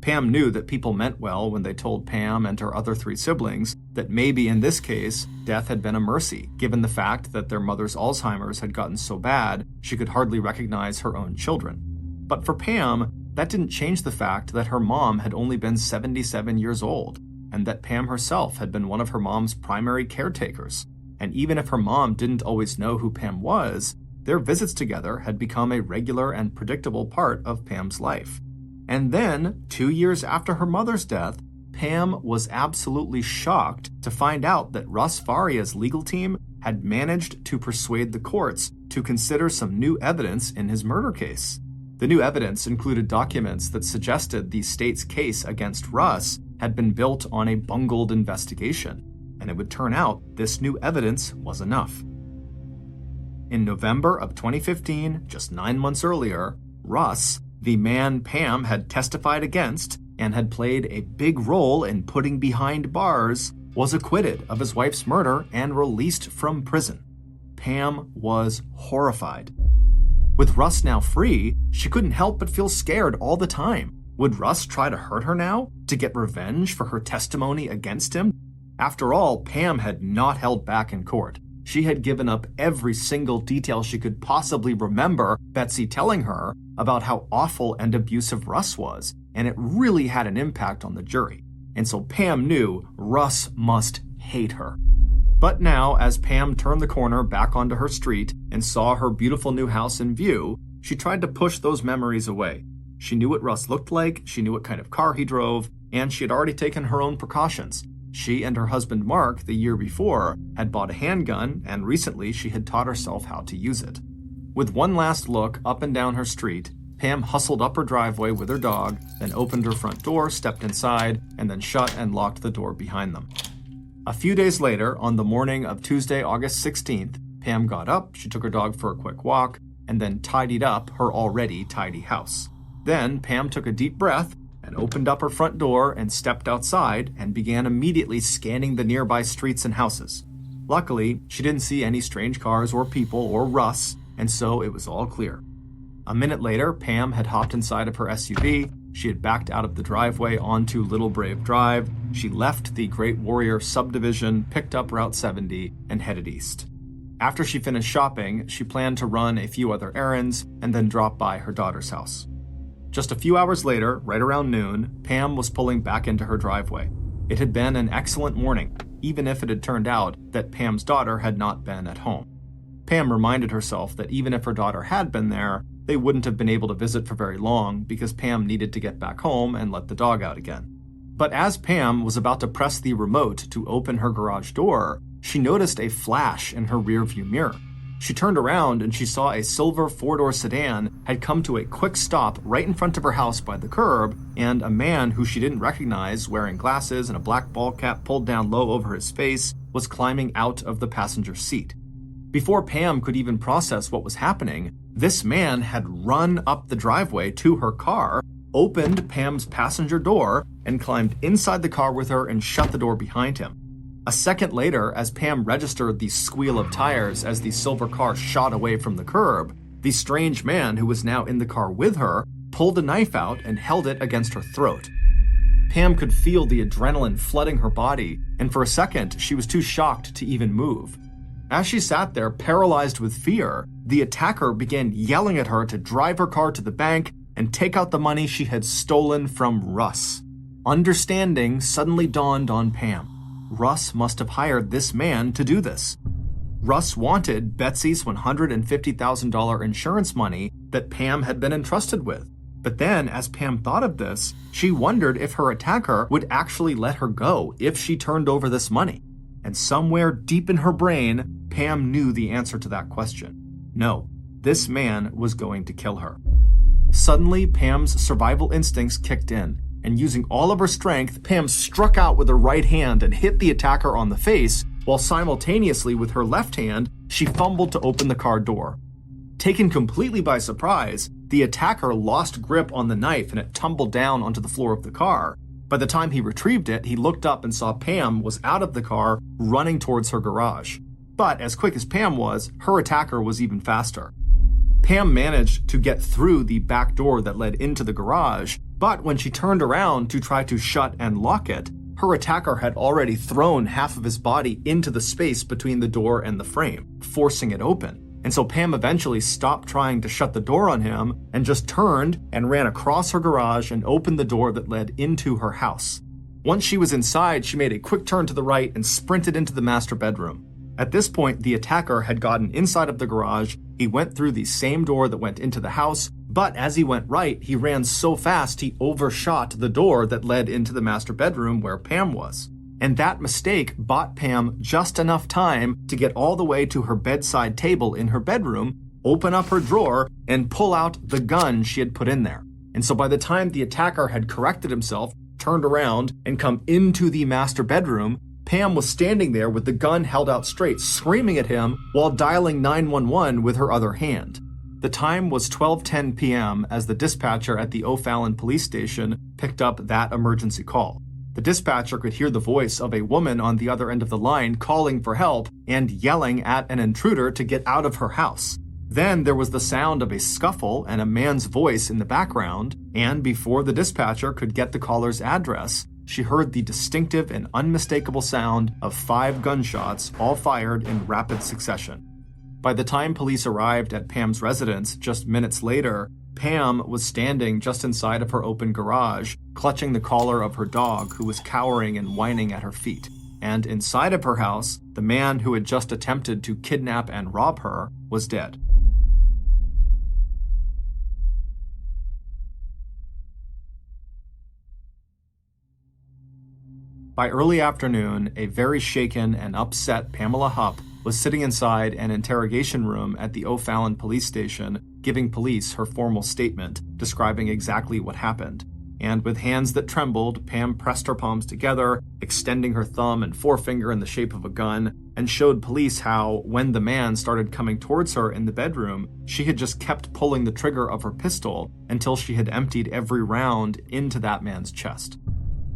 Pam knew that people meant well when they told Pam and her other 3 siblings that maybe in this case, death had been a mercy, given the fact that their mother's Alzheimer's had gotten so bad she could hardly recognize her own children. But for Pam, that didn't change the fact that her mom had only been 77 years old, and that Pam herself had been one of her mom's primary caretakers. And even if her mom didn't always know who Pam was, their visits together had become a regular and predictable part of Pam's life. And then, 2 years after her mother's death, Pam was absolutely shocked to find out that Russ Faria's legal team had managed to persuade the courts to consider some new evidence in his murder case. The new evidence included documents that suggested the state's case against Russ had been built on a bungled investigation, and it would turn out this new evidence was enough. In November of 2015, just 9 months earlier, Russ, the man Pam had testified against and had played a big role in putting behind bars, was acquitted of his wife's murder and released from prison. Pam was horrified. With Russ now free, she couldn't help but feel scared all the time. Would Russ try to hurt her now, to get revenge for her testimony against him? After all, Pam had not held back in court. She had given up every single detail she could possibly remember Betsy telling her about how awful and abusive Russ was, and it really had an impact on the jury. And so Pam knew Russ must hate her. But now, as Pam turned the corner back onto her street and saw her beautiful new house in view, she tried to push those memories away. She knew what Russ looked like, she knew what kind of car he drove, and she had already taken her own precautions. She and her husband Mark, the year before, had bought a handgun, and recently she had taught herself how to use it. With one last look up and down her street, Pam hustled up her driveway with her dog, then opened her front door, stepped inside, and then shut and locked the door behind them. A few days later, on the morning of Tuesday, August 16th, Pam got up, she took her dog for a quick walk, and then tidied up her already tidy house. Then Pam took a deep breath and opened up her front door and stepped outside and began immediately scanning the nearby streets and houses. Luckily, she didn't see any strange cars or people or Russ, and so it was all clear. A minute later, Pam had hopped inside of her SUV. She had backed out of the driveway onto Little Brave Drive. She left the Great Warrior subdivision, picked up Route 70, and headed east. After she finished shopping, she planned to run a few other errands and then drop by her daughter's house. Just a few hours later, right around noon, Pam was pulling back into her driveway. It had been an excellent morning, even if it had turned out that Pam's daughter had not been at home. Pam reminded herself that even if her daughter had been there, they wouldn't have been able to visit for very long because Pam needed to get back home and let the dog out again. But as Pam was about to press the remote to open her garage door, she noticed a flash in her rearview mirror. She turned around and she saw a silver four-door sedan had come to a quick stop right in front of her house by the curb, and a man who she didn't recognize, wearing glasses and a black ball cap pulled down low over his face, was climbing out of the passenger seat. Before Pam could even process what was happening, this man had run up the driveway to her car, opened Pam's passenger door, and climbed inside the car with her and shut the door behind him. A second later, as Pam registered the squeal of tires as the silver car shot away from the curb, the strange man who was now in the car with her pulled a knife out and held it against her throat. Pam could feel the adrenaline flooding her body, and for a second, she was too shocked to even move. As she sat there, paralyzed with fear, the attacker began yelling at her to drive her car to the bank and take out the money she had stolen from Russ. Understanding suddenly dawned on Pam. Russ must have hired this man to do this. Russ wanted Betsy's $150,000 insurance money that Pam had been entrusted with. But then, as Pam thought of this, she wondered if her attacker would actually let her go if she turned over this money. And somewhere deep in her brain, Pam knew the answer to that question. No, this man was going to kill her. Suddenly, Pam's survival instincts kicked in, and using all of her strength, Pam struck out with her right hand and hit the attacker on the face, while simultaneously with her left hand, she fumbled to open the car door. Taken completely by surprise, the attacker lost grip on the knife and it tumbled down onto the floor of the car. By the time he retrieved it, he looked up and saw Pam was out of the car, running towards her garage. But as quick as Pam was, her attacker was even faster. Pam managed to get through the back door that led into the garage, but when she turned around to try to shut and lock it, her attacker had already thrown half of his body into the space between the door and the frame, forcing it open. And so Pam eventually stopped trying to shut the door on him and just turned and ran across her garage and opened the door that led into her house. Once she was inside, she made a quick turn to the right and sprinted into the master bedroom. At this point, the attacker had gotten inside of the garage. He went through the same door that went into the house, but as he went right, he ran so fast he overshot the door that led into the master bedroom where Pam was. And that mistake bought Pam just enough time to get all the way to her bedside table in her bedroom, open up her drawer, and pull out the gun she had put in there. And so by the time the attacker had corrected himself, turned around, and come into the master bedroom, Pam was standing there with the gun held out straight, screaming at him while dialing 911 with her other hand. The time was 12:10 p.m. as the dispatcher at the O'Fallon police station picked up that emergency call. The dispatcher could hear the voice of a woman on the other end of the line calling for help and yelling at an intruder to get out of her house. Then there was the sound of a scuffle and a man's voice in the background, and before the dispatcher could get the caller's address, she heard the distinctive and unmistakable sound of 5 gunshots, all fired in rapid succession. By the time police arrived at Pam's residence just minutes later, Pam was standing just inside of her open garage, clutching the collar of her dog, who was cowering and whining at her feet. And inside of her house, the man who had just attempted to kidnap and rob her was dead. By early afternoon, a very shaken and upset Pamela Hupp was sitting inside an interrogation room at the O'Fallon police station, giving police her formal statement, describing exactly what happened. And with hands that trembled, Pam pressed her palms together, extending her thumb and forefinger in the shape of a gun, and showed police how, when the man started coming towards her in the bedroom, she had just kept pulling the trigger of her pistol until she had emptied every round into that man's chest.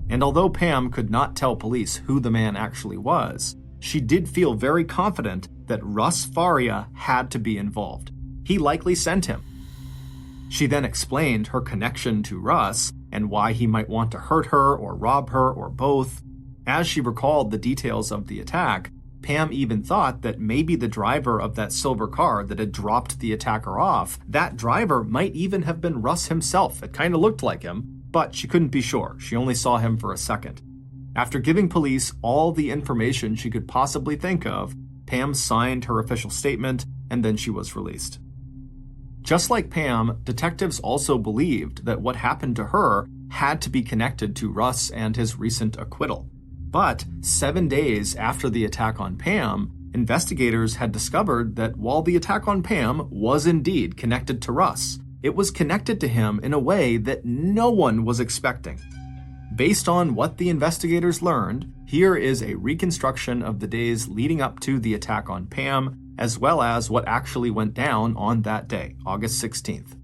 And although Pam could not tell police who the man actually was, she did feel very confident that Russ Faria had to be involved. He likely sent him. She then explained her connection to Russ and why he might want to hurt her or rob her or both. As she recalled the details of the attack, Pam even thought that maybe the driver of that silver car that had dropped the attacker off, that driver might even have been Russ himself. It kind of looked like him, but she couldn't be sure. She only saw him for a second. After giving police all the information she could possibly think of, Pam signed her official statement, and then she was released. Just like Pam, detectives also believed that what happened to her had to be connected to Russ and his recent acquittal. But 7 days after the attack on Pam, investigators had discovered that while the attack on Pam was indeed connected to Russ, it was connected to him in a way that no one was expecting. Based on what the investigators learned, here is a reconstruction of the days leading up to the attack on Pam, as well as what actually went down on that day, August 16th.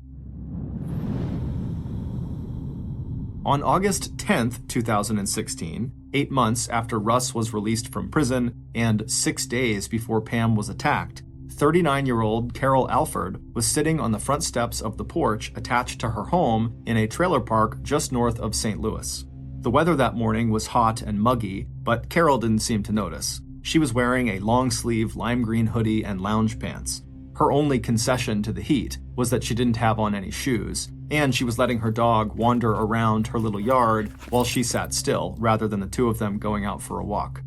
On August 10th, 2016, 8 months after Russ was released from prison and 6 days before Pam was attacked, 39-year-old Carol Alford was sitting on the front steps of the porch attached to her home in a trailer park just north of St. Louis. The weather that morning was hot and muggy, but Carol didn't seem to notice. She was wearing a long-sleeve lime green hoodie and lounge pants. Her only concession to the heat was that she didn't have on any shoes, and she was letting her dog wander around her little yard while she sat still, rather than the two of them going out for a walk.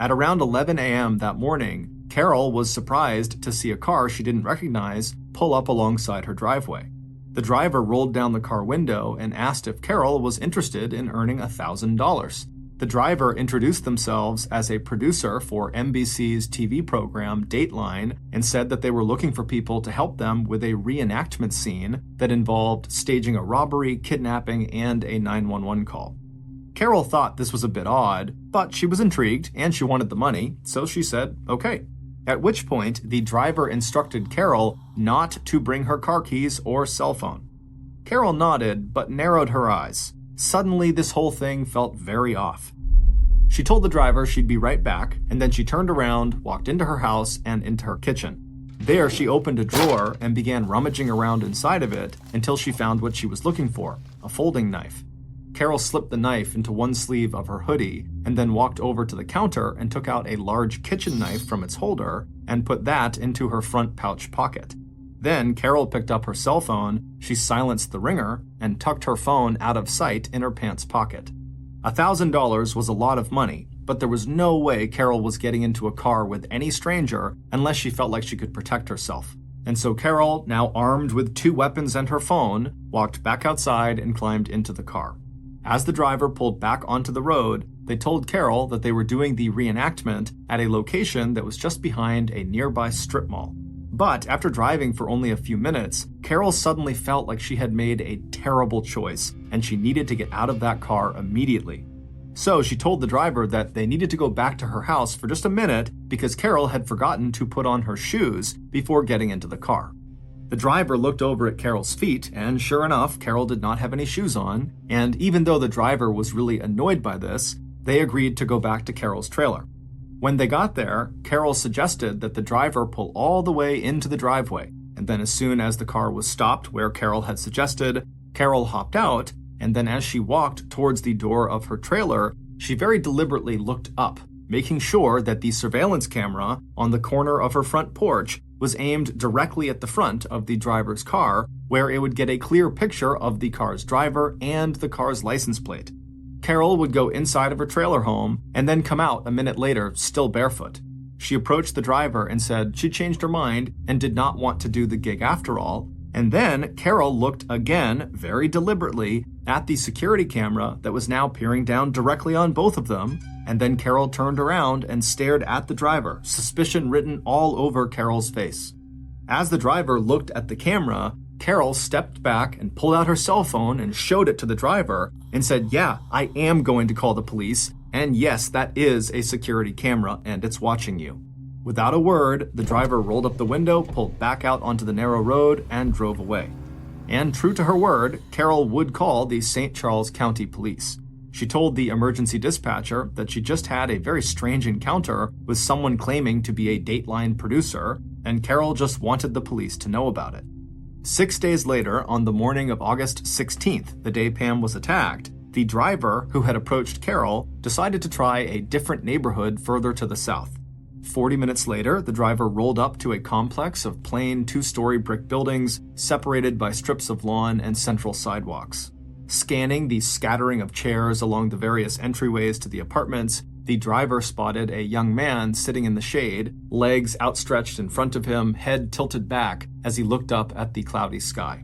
At around 11 a.m. that morning, Carol was surprised to see a car she didn't recognize pull up alongside her driveway. The driver rolled down the car window and asked if Carol was interested in earning $1,000. The driver introduced themselves as a producer for NBC's TV program Dateline and said that they were looking for people to help them with a reenactment scene that involved staging a robbery, kidnapping, and a 911 call. Carol thought this was a bit odd, but she was intrigued and she wanted the money, so she said, okay. At which point, the driver instructed Carol not to bring her car keys or cell phone. Carol nodded, but narrowed her eyes. Suddenly, this whole thing felt very off. She told the driver she'd be right back, and then she turned around, walked into her house, and into her kitchen. There, she opened a drawer and began rummaging around inside of it until she found what she was looking for, a folding knife. Carol slipped the knife into one sleeve of her hoodie and then walked over to the counter and took out a large kitchen knife from its holder and put that into her front pouch pocket. Then Carol picked up her cell phone, she silenced the ringer, and tucked her phone out of sight in her pants pocket. $1,000 was a lot of money, but there was no way Carol was getting into a car with any stranger unless she felt like she could protect herself. And so Carol, now armed with 2 weapons and her phone, walked back outside and climbed into the car. As the driver pulled back onto the road, they told Carol that they were doing the reenactment at a location that was just behind a nearby strip mall. But after driving for only a few minutes, Carol suddenly felt like she had made a terrible choice and she needed to get out of that car immediately. So she told the driver that they needed to go back to her house for just a minute because Carol had forgotten to put on her shoes before getting into the car. The driver looked over at Carol's feet, and sure enough, Carol did not have any shoes on, and even though the driver was really annoyed by this, they agreed to go back to Carol's trailer. When they got there, Carol suggested that the driver pull all the way into the driveway, and then as soon as the car was stopped where Carol had suggested, Carol hopped out, and then as she walked towards the door of her trailer, she very deliberately looked up, making sure that the surveillance camera on the corner of her front porch was aimed directly at the front of the driver's car, where it would get a clear picture of the car's driver and the car's license plate. Carol would go inside of her trailer home and then come out a minute later, still barefoot. She approached the driver and said she changed her mind and did not want to do the gig after all. And then Carol looked again, very deliberately, at the security camera that was now peering down directly on both of them. And then Carol turned around and stared at the driver, suspicion written all over Carol's face. As the driver looked at the camera, Carol stepped back and pulled out her cell phone and showed it to the driver and said, "Yeah, I am going to call the police, and yes, that is a security camera and it's watching you." Without a word, the driver rolled up the window, pulled back out onto the narrow road, and drove away. And true to her word, Carol would call the St. Charles County Police. She told the emergency dispatcher that she just had a very strange encounter with someone claiming to be a Dateline producer, and Carol just wanted the police to know about it. 6 days later, on the morning of August 16th, the day Pam was attacked, the driver who had approached Carol decided to try a different neighborhood further to the south. 40 minutes later, the driver rolled up to a complex of plain 2-story brick buildings separated by strips of lawn and central sidewalks. Scanning the scattering of chairs along the various entryways to the apartments, the driver spotted a young man sitting in the shade, legs outstretched in front of him, head tilted back as he looked up at the cloudy sky.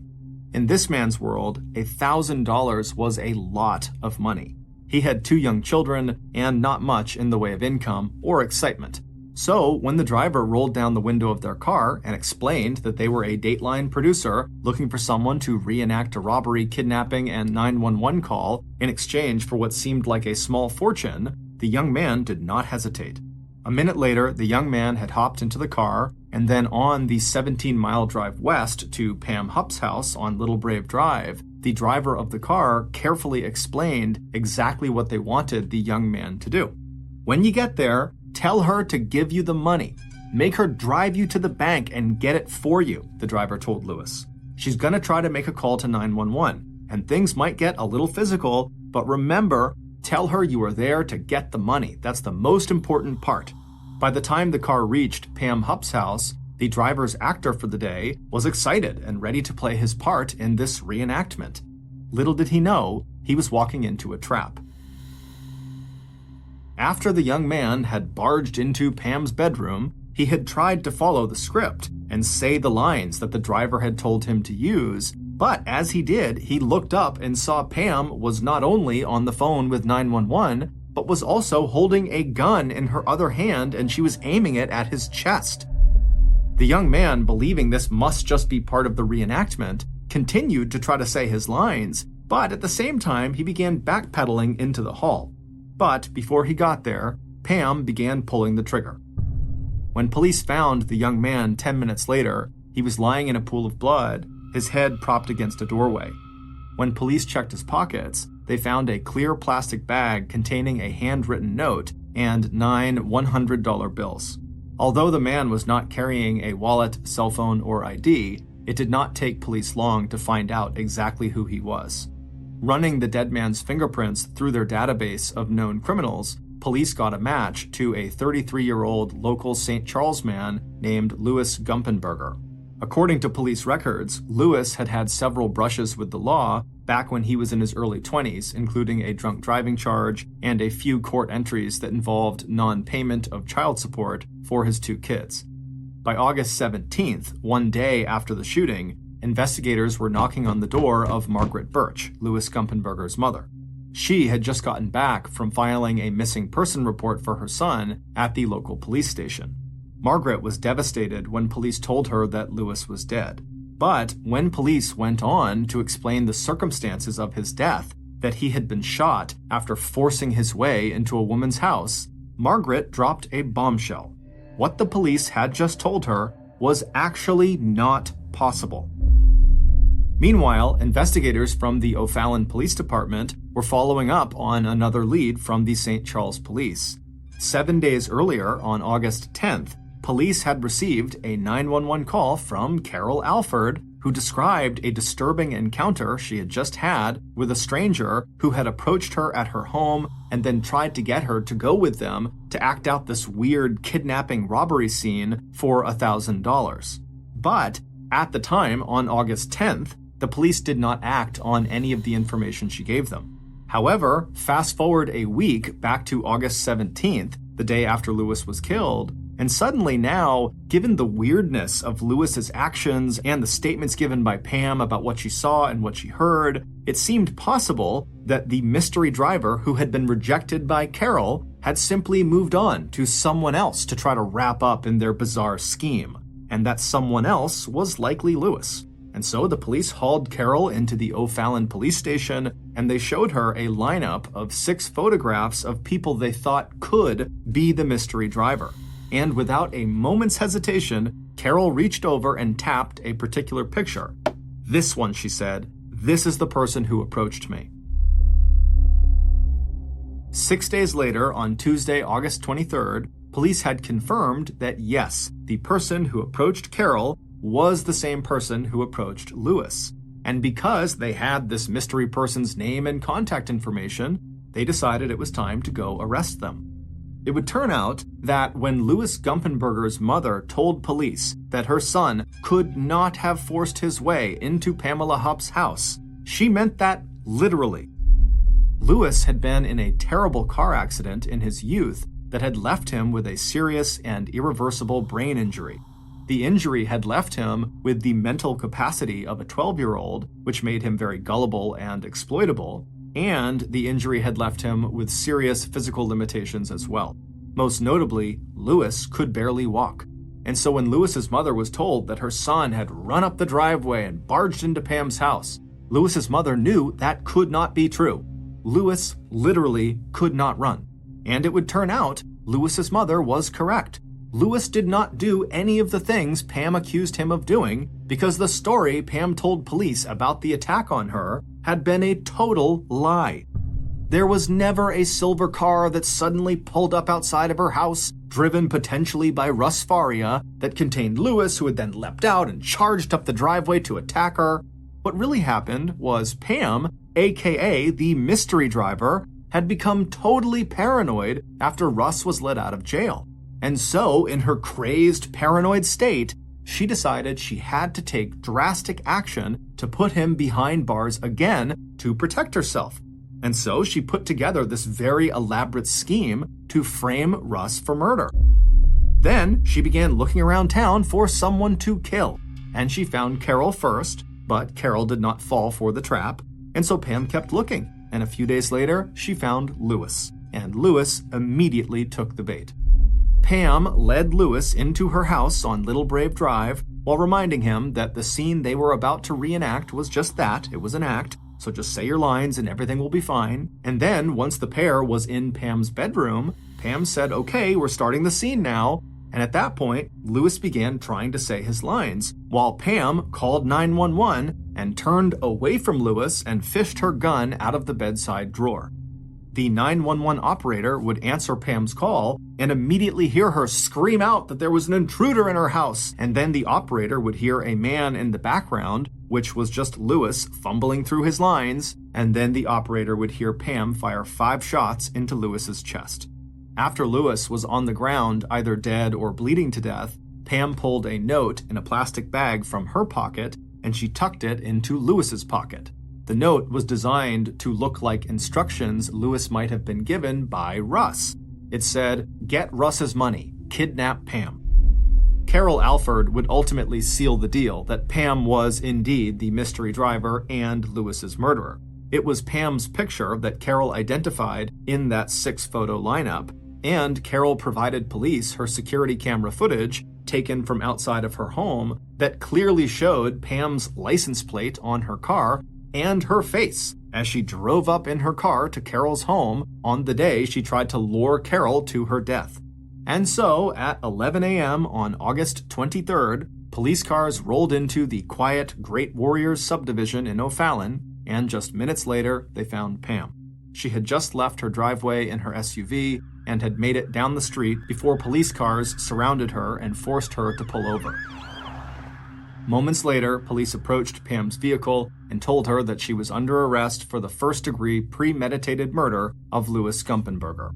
In this man's world, $1,000 was a lot of money. He had 2 young children and not much in the way of income or excitement. So, when the driver rolled down the window of their car and explained that they were a Dateline producer looking for someone to reenact a robbery, kidnapping, and 911 call in exchange for what seemed like a small fortune, the young man did not hesitate. A minute later, the young man had hopped into the car, and then on the 17-mile drive west to Pam Hupp's house on Little Brave Drive, the driver of the car carefully explained exactly what they wanted the young man to do. "When you get there, tell her to give you the money. Make her drive you to the bank and get it for you," the driver told Lewis. "She's gonna try to make a call to 911, and things might get a little physical, but remember, tell her you are there to get the money. That's the most important part." By the time the car reached Pam Hupp's house, the driver's actor for the day was excited and ready to play his part in this reenactment. Little did he know, he was walking into a trap. After the young man had barged into Pam's bedroom, he had tried to follow the script and say the lines that the driver had told him to use, but as he did, he looked up and saw Pam was not only on the phone with 911, but was also holding a gun in her other hand, and she was aiming it at his chest. The young man, believing this must just be part of the reenactment, continued to try to say his lines, but at the same time he began backpedaling into the hall. But before he got there, Pam began pulling the trigger. When police found the young man 10 minutes later, he was lying in a pool of blood, his head propped against a doorway. When police checked his pockets, they found a clear plastic bag containing a handwritten note and 9 $100 bills. Although the man was not carrying a wallet, cell phone, or ID, it did not take police long to find out exactly who he was. Running the dead man's fingerprints through their database of known criminals, police got a match to a 33-year-old local St. Charles man named Louis Gumpenberger. According to police records, Louis had had several brushes with the law back when he was in his early 20s, including a drunk driving charge and a few court entries that involved non-payment of child support for his 2 kids. By August 17th, one day after the shooting, investigators were knocking on the door of Margaret Birch, Louis Gumpenberger's mother. She had just gotten back from filing a missing person report for her son at the local police station. Margaret was devastated when police told her that Louis was dead. But when police went on to explain the circumstances of his death, that he had been shot after forcing his way into a woman's house, Margaret dropped a bombshell. What the police had just told her was actually not possible. Meanwhile, investigators from the O'Fallon Police Department were following up on another lead from the St. Charles Police. 7 days earlier, on August 10th, police had received a 911 call from Carol Alford, who described a disturbing encounter she had just had with a stranger who had approached her at her home and then tried to get her to go with them to act out this weird kidnapping robbery scene for $1,000. But at the time, on August 10th, the police did not act on any of the information she gave them. However, fast forward a week back to August 17th, the day after Louis was killed, and suddenly now, given the weirdness of Louis's actions and the statements given by Pam about what she saw and what she heard, it seemed possible that the mystery driver who had been rejected by Carol had simply moved on to someone else to try to wrap up in their bizarre scheme, and that someone else was likely Louis. And so the police hauled Carol into the O'Fallon police station, and they showed her a lineup of 6 photographs of people they thought could be the mystery driver. And without a moment's hesitation, Carol reached over and tapped a particular picture. "This one," she said. "This is the person who approached me." 6 days later, on Tuesday, August 23rd, police had confirmed that yes, the person who approached Carol was the same person who approached Louis. And because they had this mystery person's name and contact information, they decided it was time to go arrest them. It would turn out that when Louis Gumpenberger's mother told police that her son could not have forced his way into Pamela Hupp's house, she meant that literally. Louis had been in a terrible car accident in his youth that had left him with a serious and irreversible brain injury. The injury had left him with the mental capacity of a 12-year-old, which made him very gullible and exploitable, and the injury had left him with serious physical limitations as well. Most notably, Louis could barely walk. And so when Louis's mother was told that her son had run up the driveway and barged into Pam's house, Louis's mother knew that could not be true. Louis literally could not run. And it would turn out Louis's mother was correct. Louis did not do any of the things Pam accused him of doing because the story Pam told police about the attack on her had been a total lie. There was never a silver car that suddenly pulled up outside of her house, driven potentially by Russ Faria, that contained Louis, who had then leapt out and charged up the driveway to attack her. What really happened was Pam, aka the mystery driver, had become totally paranoid after Russ was let out of jail. And so, in her crazed, paranoid state, she decided she had to take drastic action to put him behind bars again to protect herself. And so she put together this very elaborate scheme to frame Russ for murder. Then she began looking around town for someone to kill. And she found Carol first, but Carol did not fall for the trap. And so Pam kept looking. And a few days later, she found Louis. And Louis immediately took the bait. Pam led Louis into her house on Little Brave Drive while reminding him that the scene they were about to reenact was just that, it was an act, so just say your lines and everything will be fine. And then, once the pair was in Pam's bedroom, Pam said, "Okay, we're starting the scene now." And at that point, Louis began trying to say his lines, while Pam called 911 and turned away from Louis and fished her gun out of the bedside drawer. The 911 operator would answer Pam's call and immediately hear her scream out that there was an intruder in her house. And then the operator would hear a man in the background, which was just Louis fumbling through his lines, and then the operator would hear Pam fire 5 shots into Lewis's chest. After Lewis was on the ground, either dead or bleeding to death, Pam pulled a note in a plastic bag from her pocket and she tucked it into Lewis's pocket. The note was designed to look like instructions Lewis might have been given by Russ. It said, "Get Russ's money, kidnap Pam." Carol Alford would ultimately seal the deal that Pam was indeed the mystery driver and Lewis's murderer. It was Pam's picture that Carol identified in that 6-photo lineup, and Carol provided police her security camera footage taken from outside of her home that clearly showed Pam's license plate on her car and her face as she drove up in her car to Carol's home on the day she tried to lure Carol to her death. And so, at 11 a.m. on August 23rd, police cars rolled into the quiet Great Warriors subdivision in O'Fallon, and just minutes later, they found Pam. She had just left her driveway in her SUV and had made it down the street before police cars surrounded her and forced her to pull over. Moments later, police approached Pam's vehicle and told her that she was under arrest for the first-degree premeditated murder of Louis Gumpenberger.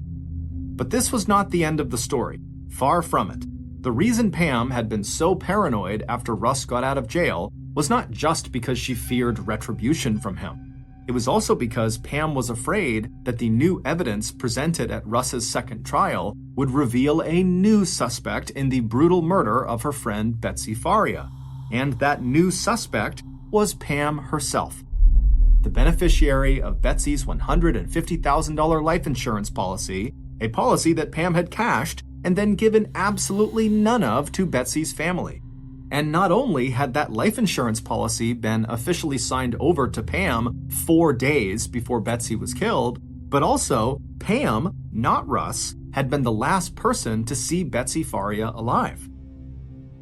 But this was not the end of the story. Far from it. The reason Pam had been so paranoid after Russ got out of jail was not just because she feared retribution from him. It was also because Pam was afraid that the new evidence presented at Russ's second trial would reveal a new suspect in the brutal murder of her friend Betsy Faria. And that new suspect was Pam herself, the beneficiary of Betsy's $150,000 life insurance policy, a policy that Pam had cashed and then given absolutely none of to Betsy's family. And not only had that life insurance policy been officially signed over to Pam 4 days before Betsy was killed, but also Pam, not Russ, had been the last person to see Betsy Faria alive.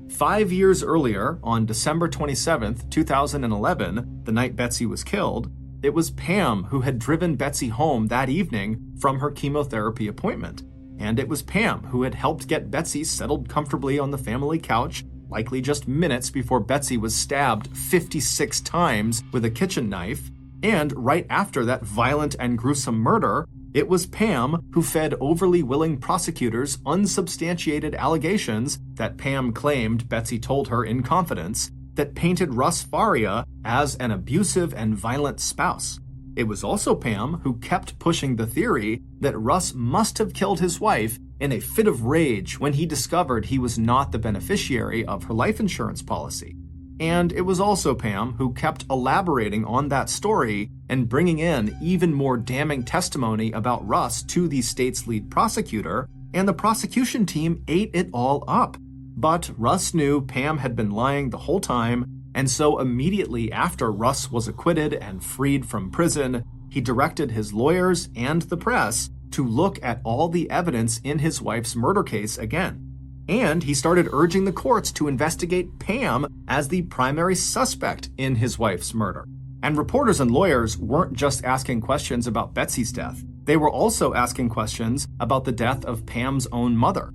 5 years earlier, on December 27, 2011, the night Betsy was killed, it was Pam who had driven Betsy home that evening from her chemotherapy appointment. And it was Pam who had helped get Betsy settled comfortably on the family couch, likely just minutes before Betsy was stabbed 56 times with a kitchen knife. And right after that violent and gruesome murder, it was Pam who fed overly willing prosecutors unsubstantiated allegations that Pam claimed Betsy told her in confidence that painted Russ Faria as an abusive and violent spouse. It was also Pam who kept pushing the theory that Russ must have killed his wife in a fit of rage when he discovered he was not the beneficiary of her life insurance policy. And it was also Pam who kept elaborating on that story and bringing in even more damning testimony about Russ to the state's lead prosecutor, and the prosecution team ate it all up. But Russ knew Pam had been lying the whole time, and so immediately after Russ was acquitted and freed from prison, he directed his lawyers and the press to look at all the evidence in his wife's murder case again. And he started urging the courts to investigate Pam as the primary suspect in his wife's murder. And reporters and lawyers weren't just asking questions about Betsy's death. They were also asking questions about the death of Pam's own mother.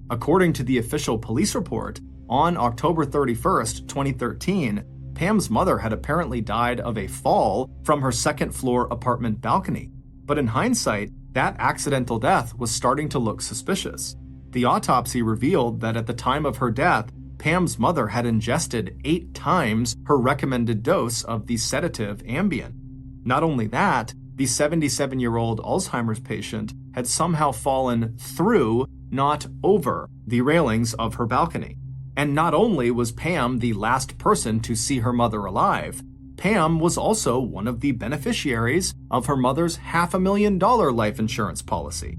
According to the official police report, on October 31st, 2013, Pam's mother had apparently died of a fall from her second-floor apartment balcony. But in hindsight, that accidental death was starting to look suspicious. The autopsy revealed that at the time of her death, Pam's mother had ingested 8 times her recommended dose of the sedative Ambien. Not only that, the 77-year-old Alzheimer's patient had somehow fallen through, not over, the railings of her balcony. And not only was Pam the last person to see her mother alive, Pam was also one of the beneficiaries of her mother's $500,000 life insurance policy.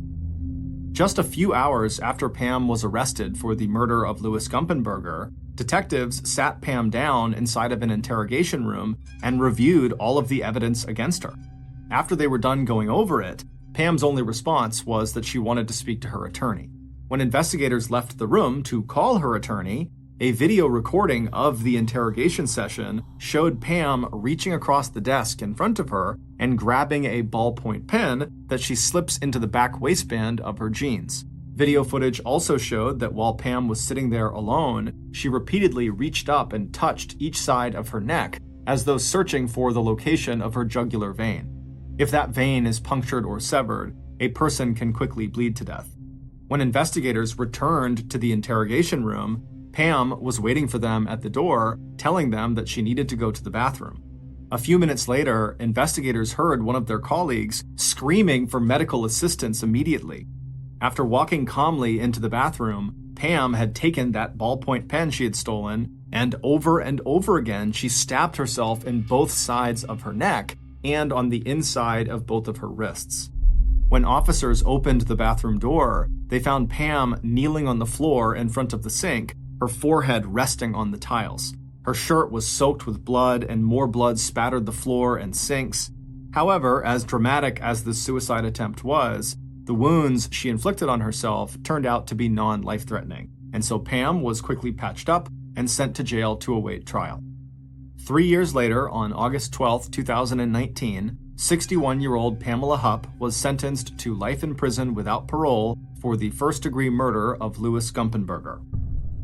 Just a few hours after Pam was arrested for the murder of Louis Gumpenberger, detectives sat Pam down inside of an interrogation room and reviewed all of the evidence against her. After they were done going over it, Pam's only response was that she wanted to speak to her attorney. When investigators left the room to call her attorney, a video recording of the interrogation session showed Pam reaching across the desk in front of her and grabbing a ballpoint pen that she slips into the back waistband of her jeans. Video footage also showed that while Pam was sitting there alone, she repeatedly reached up and touched each side of her neck as though searching for the location of her jugular vein. If that vein is punctured or severed, a person can quickly bleed to death. When investigators returned to the interrogation room, Pam was waiting for them at the door, telling them that she needed to go to the bathroom. A few minutes later, investigators heard one of their colleagues screaming for medical assistance immediately. After walking calmly into the bathroom, Pam had taken that ballpoint pen she had stolen, and over again she stabbed herself in both sides of her neck and on the inside of both of her wrists. When officers opened the bathroom door, they found Pam kneeling on the floor in front of the sink, her forehead resting on the tiles. Her shirt was soaked with blood, and more blood spattered the floor and sinks. However, as dramatic as this suicide attempt was, the wounds she inflicted on herself turned out to be non-life-threatening, and so Pam was quickly patched up and sent to jail to await trial. 3 years later, on August 12, 2019, 61-year-old Pamela Hupp was sentenced to life in prison without parole for the first-degree murder of Louis Gumpenberger.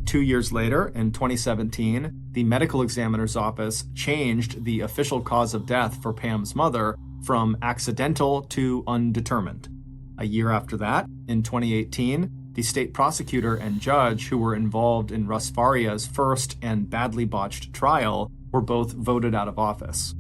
2 years later, in 2017, the medical examiner's office changed the official cause of death for Pam's mother from accidental to undetermined. A year after that, in 2018, the state prosecutor and judge who were involved in Russ Faria's first and badly botched trial were both voted out of office.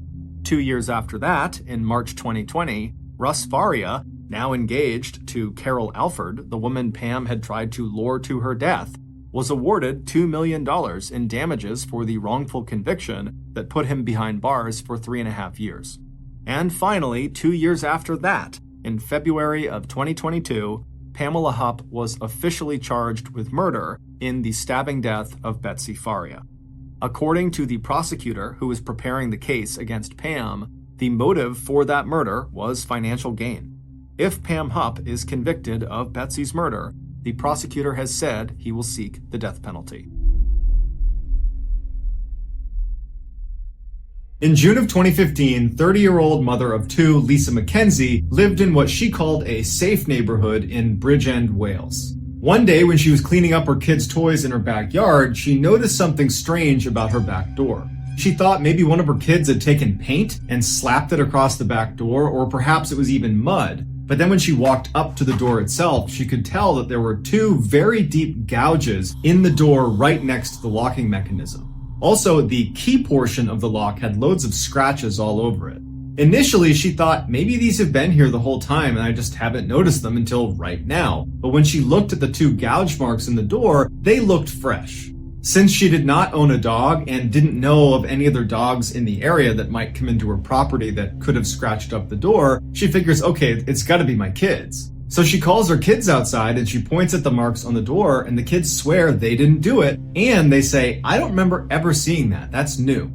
2 years after that, in March 2020, Russ Faria, now engaged to Carol Alford, the woman Pam had tried to lure to her death, was awarded $2 million in damages for the wrongful conviction that put him behind bars for 3.5 years. And finally, 2 years after that, in February of 2022, Pamela Hupp was officially charged with murder in the stabbing death of Betsy Faria. According to the prosecutor who was preparing the case against Pam, the motive for that murder was financial gain. If Pam Hupp is convicted of Betsy's murder, the prosecutor has said he will seek the death penalty. In June of 2015, 30-year-old mother of two, Lisa McKenzie, lived in what she called a safe neighborhood in Bridgend, Wales. One day, when she was cleaning up her kids' toys in her backyard, she noticed something strange about her back door. She thought maybe one of her kids had taken paint and slapped it across the back door, or perhaps it was even mud. But then when she walked up to the door itself, she could tell that there were two very deep gouges in the door right next to the locking mechanism. Also, the key portion of the lock had loads of scratches all over it. Initially, she thought maybe these have been here the whole time and I just haven't noticed them until right now. But when she looked at the two gouge marks in the door, they looked fresh. Since she did not own a dog and didn't know of any other dogs in the area that might come into her property that could have scratched up the door, she figures, okay, it's gotta be my kids. So she calls her kids outside and she points at the marks on the door, and the kids swear they didn't do it, and they say, I don't remember ever seeing that, that's new.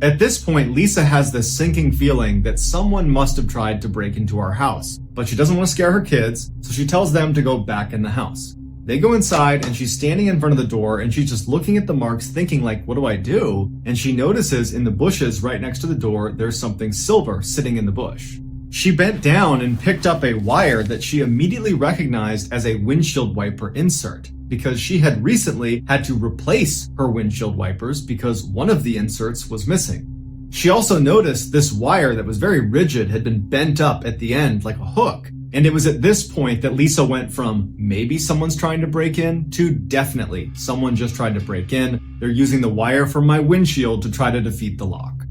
At this point, Lisa has this sinking feeling that someone must have tried to break into our house, but she doesn't want to scare her kids, so she tells them to go back in the house. They go inside and she's standing in front of the door and she's just looking at the marks thinking like, what do I do? And she notices in the bushes right next to the door, there's something silver sitting in the bush. She bent down and picked up a wire that she immediately recognized as a windshield wiper insert, because she had recently had to replace her windshield wipers because one of the inserts was missing. She also noticed this wire that was very rigid had been bent up at the end like a hook. And it was at this point that Lisa went from maybe someone's trying to break in to definitely someone just tried to break in. They're using the wire from my windshield to try to defeat the lock.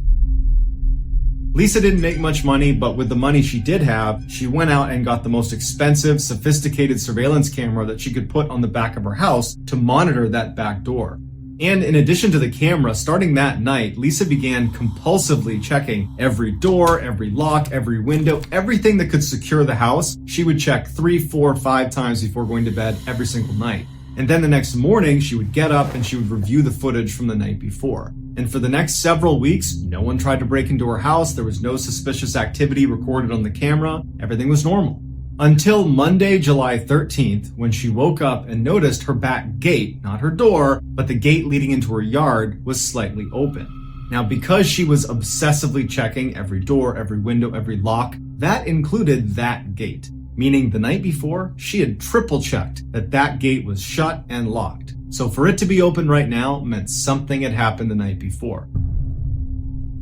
Lisa didn't make much money, but with the money she did have, she went out and got the most expensive, sophisticated surveillance camera that she could put on the back of her house to monitor that back door. And in addition to the camera, starting that night, Lisa began compulsively checking every door, every lock, every window, everything that could secure the house. She would check 3, 4, 5 times before going to bed every single night. And then the next morning, she would get up and she would review the footage from the night before. And for the next several weeks, no one tried to break into her house. There was no suspicious activity recorded on the camera. Everything was normal. Until Monday, July 13th, when she woke up and noticed her back gate, not her door, but the gate leading into her yard, was slightly open. Now, because she was obsessively checking every door, every window, every lock, that included that gate. Meaning the night before, she had triple checked that that gate was shut and locked. So for it to be open right now meant something had happened the night before.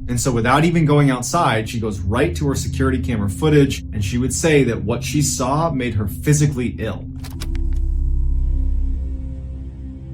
And so without even going outside, she goes right to her security camera footage, and she would say that what she saw made her physically ill.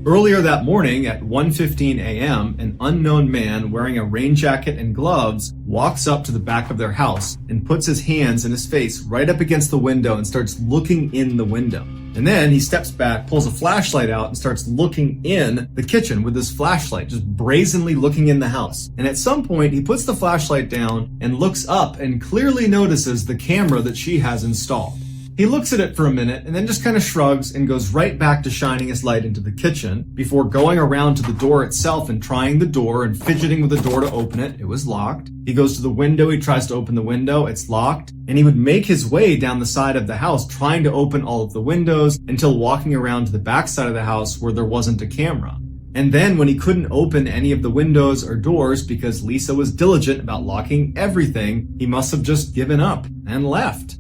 Earlier that morning at 1:15 a.m., an unknown man wearing a rain jacket and gloves walks up to the back of their house and puts his hands and his face right up against the window and starts looking in the window. And then he steps back, pulls a flashlight out, and starts looking in the kitchen with his flashlight, just brazenly looking in the house. And at some point, he puts the flashlight down and looks up and clearly notices the camera that she has installed. He looks at it for a minute and then just kind of shrugs and goes right back to shining his light into the kitchen before going around to the door itself and trying the door and fidgeting with the door to open it. It was locked. He goes to the window, he tries to open the window, it's locked, and he would make his way down the side of the house trying to open all of the windows until walking around to the back side of the house where there wasn't a camera. And then when he couldn't open any of the windows or doors because Lisa was diligent about locking everything, he must have just given up and left.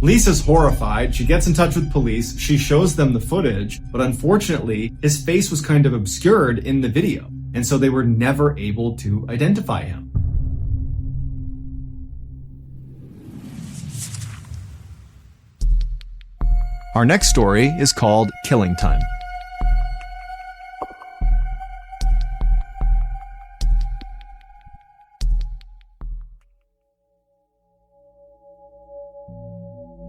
Lisa's horrified. She gets in touch with police. She shows them the footage, but unfortunately, his face was kind of obscured in the video, and so they were never able to identify him. Our next story is called Killing Time.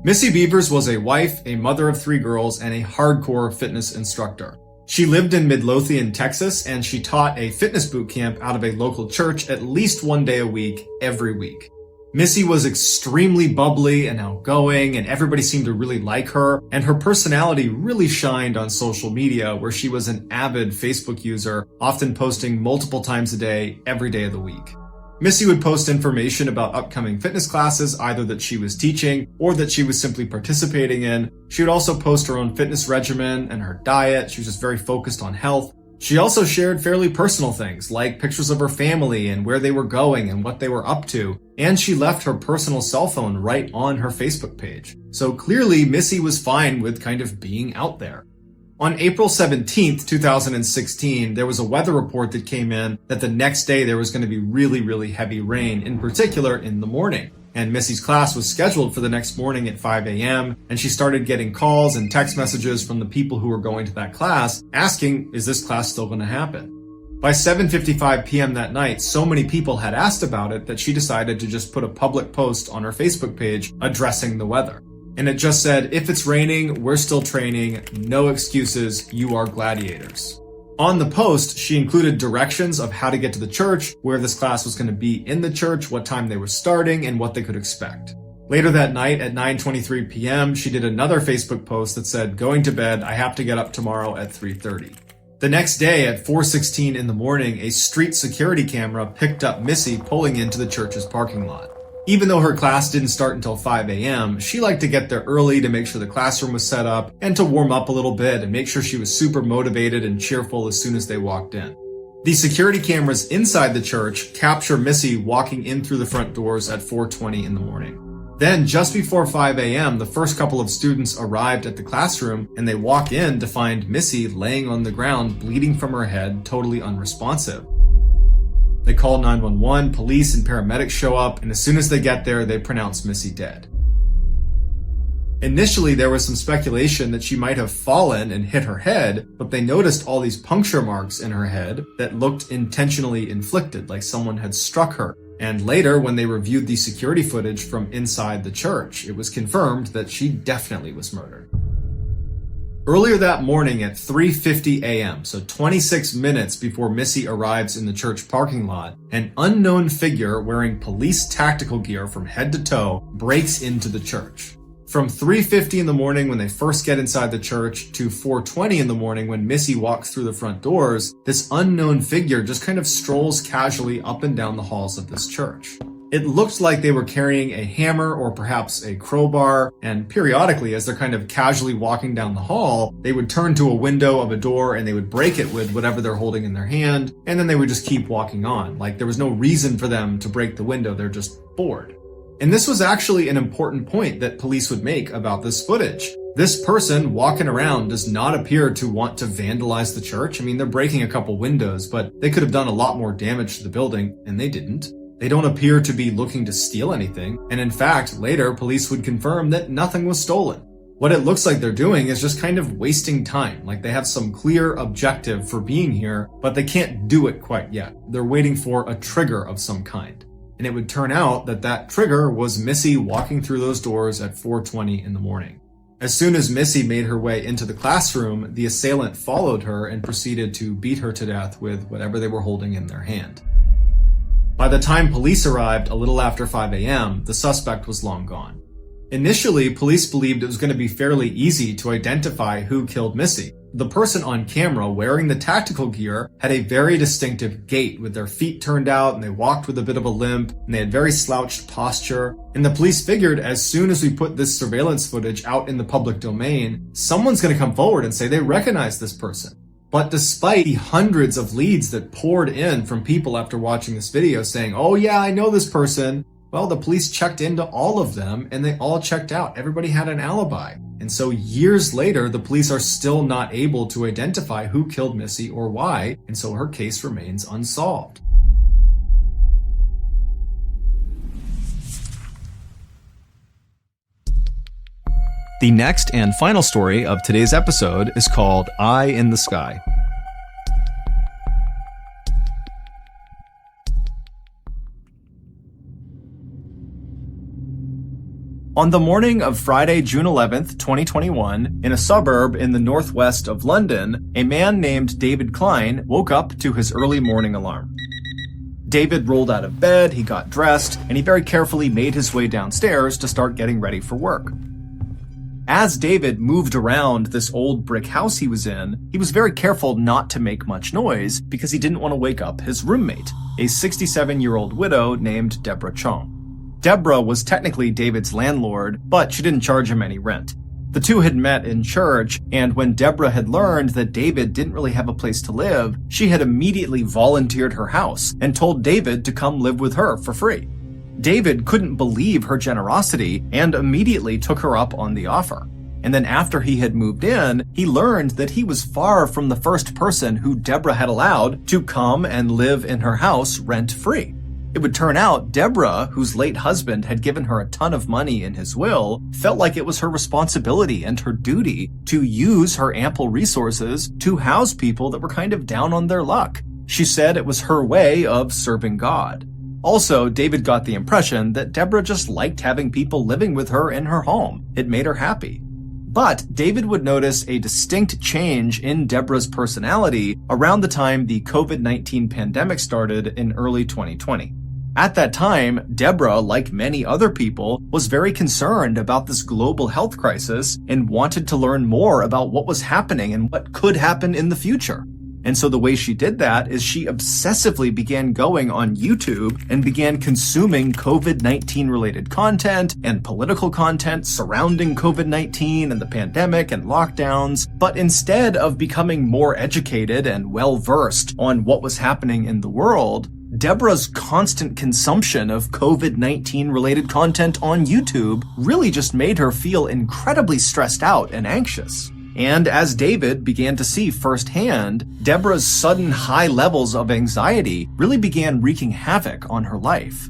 Missy Beavers was a wife, a mother of 3 girls, and a hardcore fitness instructor. She lived in Midlothian, Texas, and she taught a fitness boot camp out of a local church at least 1 day a week, every week. Missy was extremely bubbly and outgoing, and everybody seemed to really like her, and her personality really shined on social media, where she was an avid Facebook user, often posting multiple times a day, every day of the week. Missy would post information about upcoming fitness classes, either that she was teaching or that she was simply participating in. She would also post her own fitness regimen and her diet. She was just very focused on health. She also shared fairly personal things, like pictures of her family and where they were going and what they were up to. And she left her personal cell phone right on her Facebook page. So clearly, Missy was fine with kind of being out there. On April 17th, 2016, there was a weather report that came in that the next day there was going to be really, really heavy rain, in particular in the morning. And Missy's class was scheduled for the next morning at 5 a.m., and she started getting calls and text messages from the people who were going to that class asking, is this class still going to happen? By 7:55 p.m. that night, so many people had asked about it that she decided to just put a public post on her Facebook page addressing the weather. And it just said, if it's raining, we're still training, no excuses, you are gladiators. On the post, she included directions of how to get to the church, where this class was going to be in the church, what time they were starting, and what they could expect. Later that night at 9:23 p.m., she did another Facebook post that said, going to bed, I have to get up tomorrow at 3:30. The next day at 4:16 in the morning, a street security camera picked up Missy pulling into the church's parking lot. Even though her class didn't start until 5 a.m., she liked to get there early to make sure the classroom was set up and to warm up a little bit and make sure she was super motivated and cheerful as soon as they walked in. The security cameras inside the church capture Missy walking in through the front doors at 4:20 in the morning. Then, just before 5 a.m., the first couple of students arrived at the classroom and they walk in to find Missy laying on the ground, bleeding from her head, totally unresponsive. They call 911, police and paramedics show up, and as soon as they get there, they pronounce Missy dead. Initially, there was some speculation that she might have fallen and hit her head, but they noticed all these puncture marks in her head that looked intentionally inflicted, like someone had struck her. And later, when they reviewed the security footage from inside the church, it was confirmed that she definitely was murdered. Earlier that morning at 3:50 a.m., so 26 minutes before Missy arrives in the church parking lot, an unknown figure wearing police tactical gear from head to toe breaks into the church. From 3:50 in the morning when they first get inside the church to 4:20 in the morning when Missy walks through the front doors, this unknown figure just kind of strolls casually up and down the halls of this church. It looked like they were carrying a hammer or perhaps a crowbar, and periodically, as they're kind of casually walking down the hall, they would turn to a window of a door and they would break it with whatever they're holding in their hand, and then they would just keep walking on. Like there was no reason for them to break the window, they're just bored. And this was actually an important point that police would make about this footage. This person walking around does not appear to want to vandalize the church. I mean, they're breaking a couple windows, but they could have done a lot more damage to the building, and they didn't. They don't appear to be looking to steal anything, and in fact, later, police would confirm that nothing was stolen. What it looks like they're doing is just kind of wasting time, like they have some clear objective for being here, but they can't do it quite yet. They're waiting for a trigger of some kind. And it would turn out that that trigger was Missy walking through those doors at 4:20 in the morning. As soon as Missy made her way into the classroom, the assailant followed her and proceeded to beat her to death with whatever they were holding in their hand. By the time police arrived a little after 5 a.m., the suspect was long gone. Initially, police believed it was going to be fairly easy to identify who killed Missy. The person on camera wearing the tactical gear had a very distinctive gait with their feet turned out, and they walked with a bit of a limp, and they had very slouched posture. And the police figured as soon as we put this surveillance footage out in the public domain, someone's going to come forward and say they recognize this person. But despite the hundreds of leads that poured in from people after watching this video saying, "Oh yeah, I know this person," well, the police checked into all of them and they all checked out. Everybody had an alibi. And so years later, the police are still not able to identify who killed Missy or why, and so her case remains unsolved. The next and final story of today's episode is called Eye in the Sky. On the morning of Friday, June 11th, 2021, in a suburb in the northwest of London, a man named David Klein woke up to his early morning alarm. David rolled out of bed, he got dressed, and he very carefully made his way downstairs to start getting ready for work. As David moved around this old brick house he was in, he was very careful not to make much noise because he didn't want to wake up his roommate, a 67-year-old widow named Deborah Chong. Deborah was technically David's landlord, but she didn't charge him any rent. The two had met in church, and when Deborah had learned that David didn't really have a place to live, she had immediately volunteered her house and told David to come live with her for free. David couldn't believe her generosity and immediately took her up on the offer. And then after he had moved in, he learned that he was far from the first person who Deborah had allowed to come and live in her house rent-free. It would turn out Deborah, whose late husband had given her a ton of money in his will, felt like it was her responsibility and her duty to use her ample resources to house people that were kind of down on their luck. She said it was her way of serving God. Also, David got the impression that Deborah just liked having people living with her in her home. It made her happy. But David would notice a distinct change in Deborah's personality around the time the COVID-19 pandemic started in early 2020. At that time, Deborah, like many other people, was very concerned about this global health crisis and wanted to learn more about what was happening and what could happen in the future. And so the way she did that is she obsessively began going on YouTube and began consuming COVID-19 related content and political content surrounding COVID-19 and the pandemic and lockdowns. But instead of becoming more educated and well-versed on what was happening in the world, Deborah's constant consumption of COVID-19 related content on YouTube really just made her feel incredibly stressed out and anxious. And as David began to see firsthand, Deborah's sudden high levels of anxiety really began wreaking havoc on her life.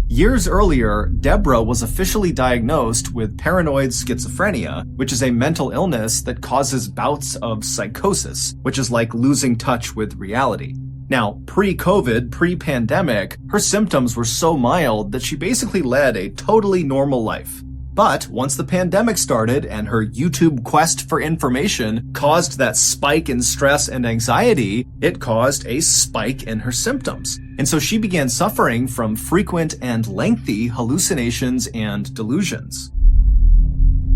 Years earlier, Deborah was officially diagnosed with paranoid schizophrenia, which is a mental illness that causes bouts of psychosis, which is like losing touch with reality. Now, pre-COVID, pre-pandemic, her symptoms were so mild that she basically led a totally normal life. But once the pandemic started and her YouTube quest for information caused that spike in stress and anxiety, it caused a spike in her symptoms. And so she began suffering from frequent and lengthy hallucinations and delusions.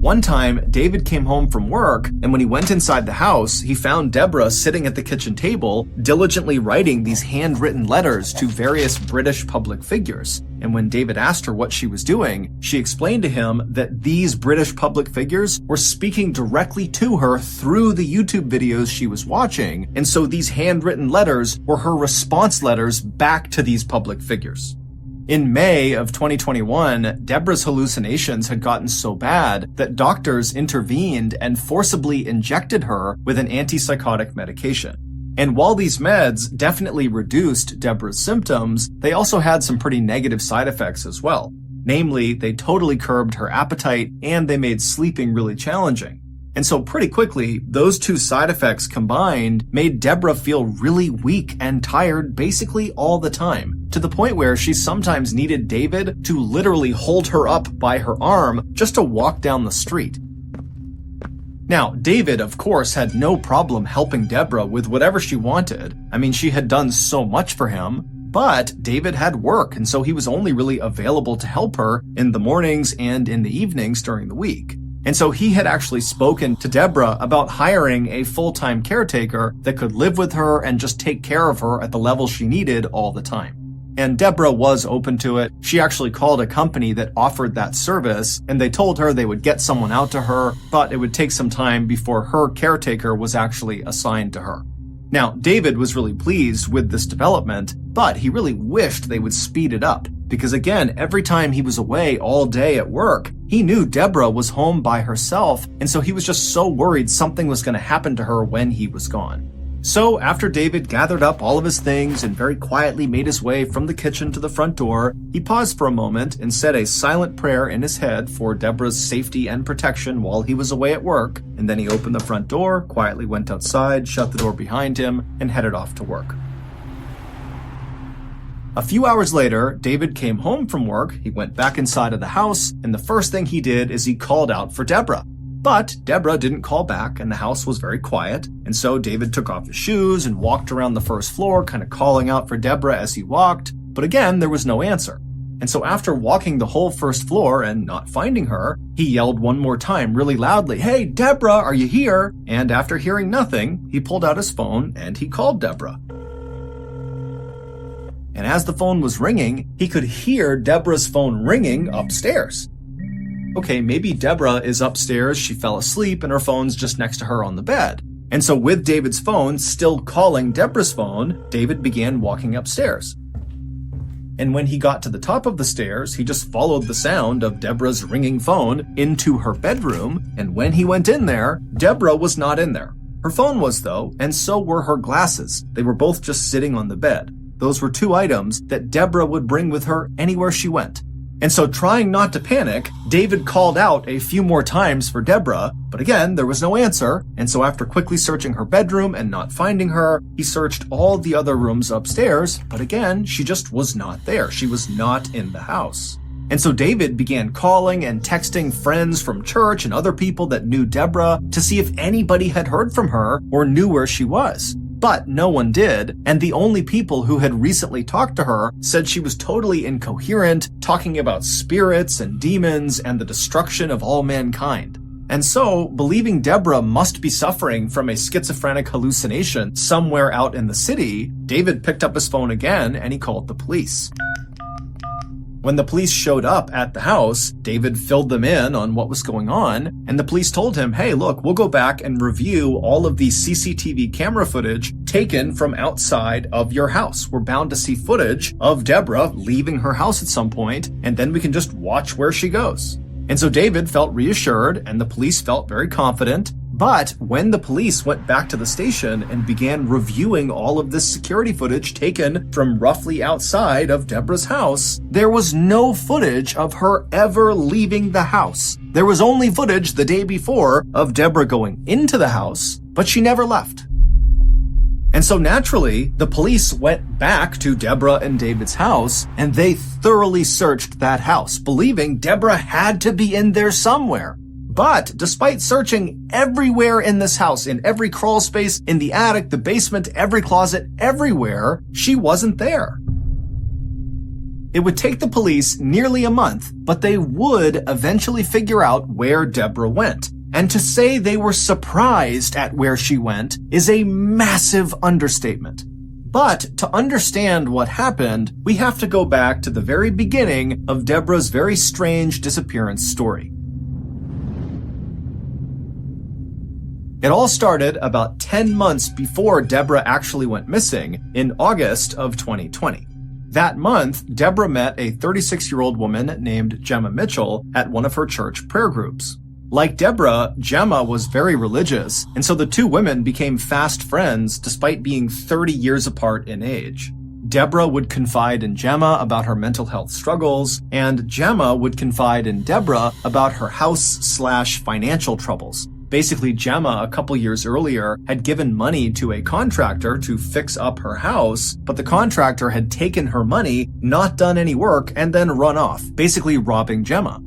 One time, David came home from work, and when he went inside the house, he found Deborah sitting at the kitchen table, diligently writing these handwritten letters to various British public figures. And when David asked her what she was doing, she explained to him that these British public figures were speaking directly to her through the YouTube videos she was watching, and so these handwritten letters were her response letters back to these public figures. In May of 2021, Deborah's hallucinations had gotten so bad that doctors intervened and forcibly injected her with an antipsychotic medication. And while these meds definitely reduced Deborah's symptoms, they also had some pretty negative side effects as well. Namely, they totally curbed her appetite and they made sleeping really challenging. And so pretty quickly, those two side effects combined made Deborah feel really weak and tired basically all the time, to the point where she sometimes needed David to literally hold her up by her arm just to walk down the street. Now, David, of course, had no problem helping Deborah with whatever she wanted. I mean, she had done so much for him, but David had work, and so he was only really available to help her in the mornings and in the evenings during the week. And so he had actually spoken to Deborah about hiring a full-time caretaker that could live with her and just take care of her at the level she needed all the time. And Deborah was open to it. She actually called a company that offered that service, and they told her they would get someone out to her, but it would take some time before her caretaker was actually assigned to her. Now, David was really pleased with this development, but he really wished they would speed it up, because again, every time he was away all day at work, he knew Deborah was home by herself, and so he was just so worried something was going to happen to her when he was gone. So after David gathered up all of his things and very quietly made his way from the kitchen to the front door, he paused for a moment and said a silent prayer in his head for Deborah's safety and protection while he was away at work, and then he opened the front door, quietly went outside, shut the door behind him, and headed off to work. A few hours later, David came home from work, he went back inside of the house, and the first thing he did is he called out for Deborah. But Deborah didn't call back, and the house was very quiet, and so David took off his shoes and walked around the first floor, kind of calling out for Deborah as he walked, but again, there was no answer. And so after walking the whole first floor and not finding her, he yelled one more time really loudly, "Hey, Deborah, are you here?" And after hearing nothing, he pulled out his phone and he called Deborah. And as the phone was ringing, he could hear Deborah's phone ringing upstairs. Okay, maybe Deborah is upstairs, she fell asleep, and her phone's just next to her on the bed. And so with David's phone still calling Deborah's phone, David began walking upstairs. And when he got to the top of the stairs, he just followed the sound of Deborah's ringing phone into her bedroom, and when he went in there, Deborah was not in there. Her phone was though, and so were her glasses. They were both just sitting on the bed. Those were two items that Deborah would bring with her anywhere she went. And so trying not to panic, David called out a few more times for Deborah, but again, there was no answer. And so after quickly searching her bedroom and not finding her, he searched all the other rooms upstairs, but again, she just was not there. She was not in the house. And so David began calling and texting friends from church and other people that knew Deborah to see if anybody had heard from her or knew where she was. But no one did, and the only people who had recently talked to her said she was totally incoherent, talking about spirits and demons and the destruction of all mankind. And so, believing Deborah must be suffering from a schizophrenic hallucination somewhere out in the city, David picked up his phone again and he called the police. When the police showed up at the house, David filled them in on what was going on, and the police told him, "Hey, look, we'll go back and review all of the CCTV camera footage taken from outside of your house. We're bound to see footage of Deborah leaving her house at some point, and then we can just watch where she goes." And so David felt reassured, and the police felt very confident. But when the police went back to the station and began reviewing all of this security footage taken from roughly outside of Deborah's house, there was no footage of her ever leaving the house. There was only footage the day before of Deborah going into the house, but she never left. And so naturally, the police went back to Deborah and David's house, and they thoroughly searched that house, believing Deborah had to be in there somewhere. But despite searching everywhere in this house, in every crawl space, in the attic, the basement, every closet, everywhere, she wasn't there. It would take the police nearly a month, but they would eventually figure out where Deborah went. And to say they were surprised at where she went is a massive understatement. But to understand what happened, we have to go back to the very beginning of Deborah's very strange disappearance story. It all started about 10 months before Deborah actually went missing in August of 2020. That month, Deborah met a 36-year-old woman named Gemma Mitchell at one of her church prayer groups. Like Deborah, Gemma was very religious, and so the two women became fast friends despite being 30 years apart in age. Deborah would confide in Gemma about her mental health struggles, and Gemma would confide in Deborah about her house/financial troubles. Basically, Gemma, a couple years earlier, had given money to a contractor to fix up her house, but the contractor had taken her money, not done any work, and then run off, basically robbing Gemma.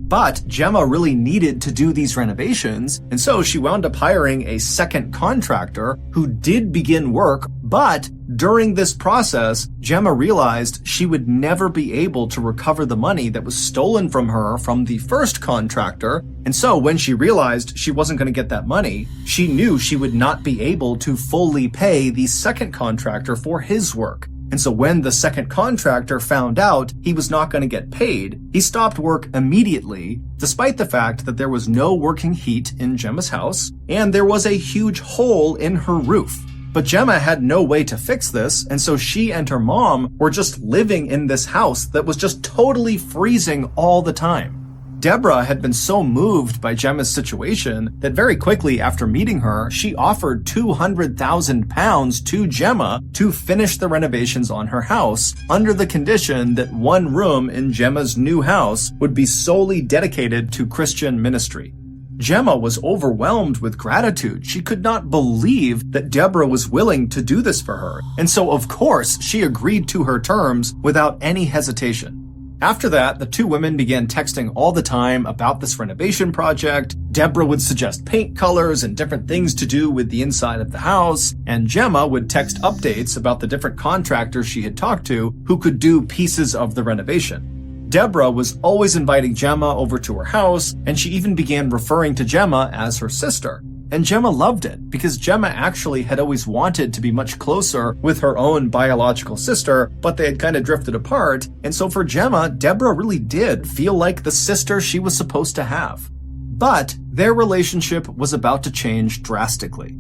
But Gemma really needed to do these renovations, and so she wound up hiring a second contractor who did begin work, but during this process, Gemma realized she would never be able to recover the money that was stolen from her from the first contractor, and so when she realized she wasn't going to get that money, she knew she would not be able to fully pay the second contractor for his work. And so when the second contractor found out he was not going to get paid, he stopped work immediately, despite the fact that there was no working heat in Gemma's house, and there was a huge hole in her roof. But Gemma had no way to fix this, and so she and her mom were just living in this house that was just totally freezing all the time. Deborah had been so moved by Gemma's situation that very quickly after meeting her, she offered £200,000 to Gemma to finish the renovations on her house under the condition that one room in Gemma's new house would be solely dedicated to Christian ministry. Gemma was overwhelmed with gratitude. She could not believe that Deborah was willing to do this for her, and so of course she agreed to her terms without any hesitation. After that, the two women began texting all the time about this renovation project. Deborah would suggest paint colors and different things to do with the inside of the house, and Gemma would text updates about the different contractors she had talked to who could do pieces of the renovation. Deborah was always inviting Gemma over to her house, and she even began referring to Gemma as her sister. And Gemma loved it, because Gemma actually had always wanted to be much closer with her own biological sister, but they had kind of drifted apart, and so for Gemma, Deborah really did feel like the sister she was supposed to have. But their relationship was about to change drastically.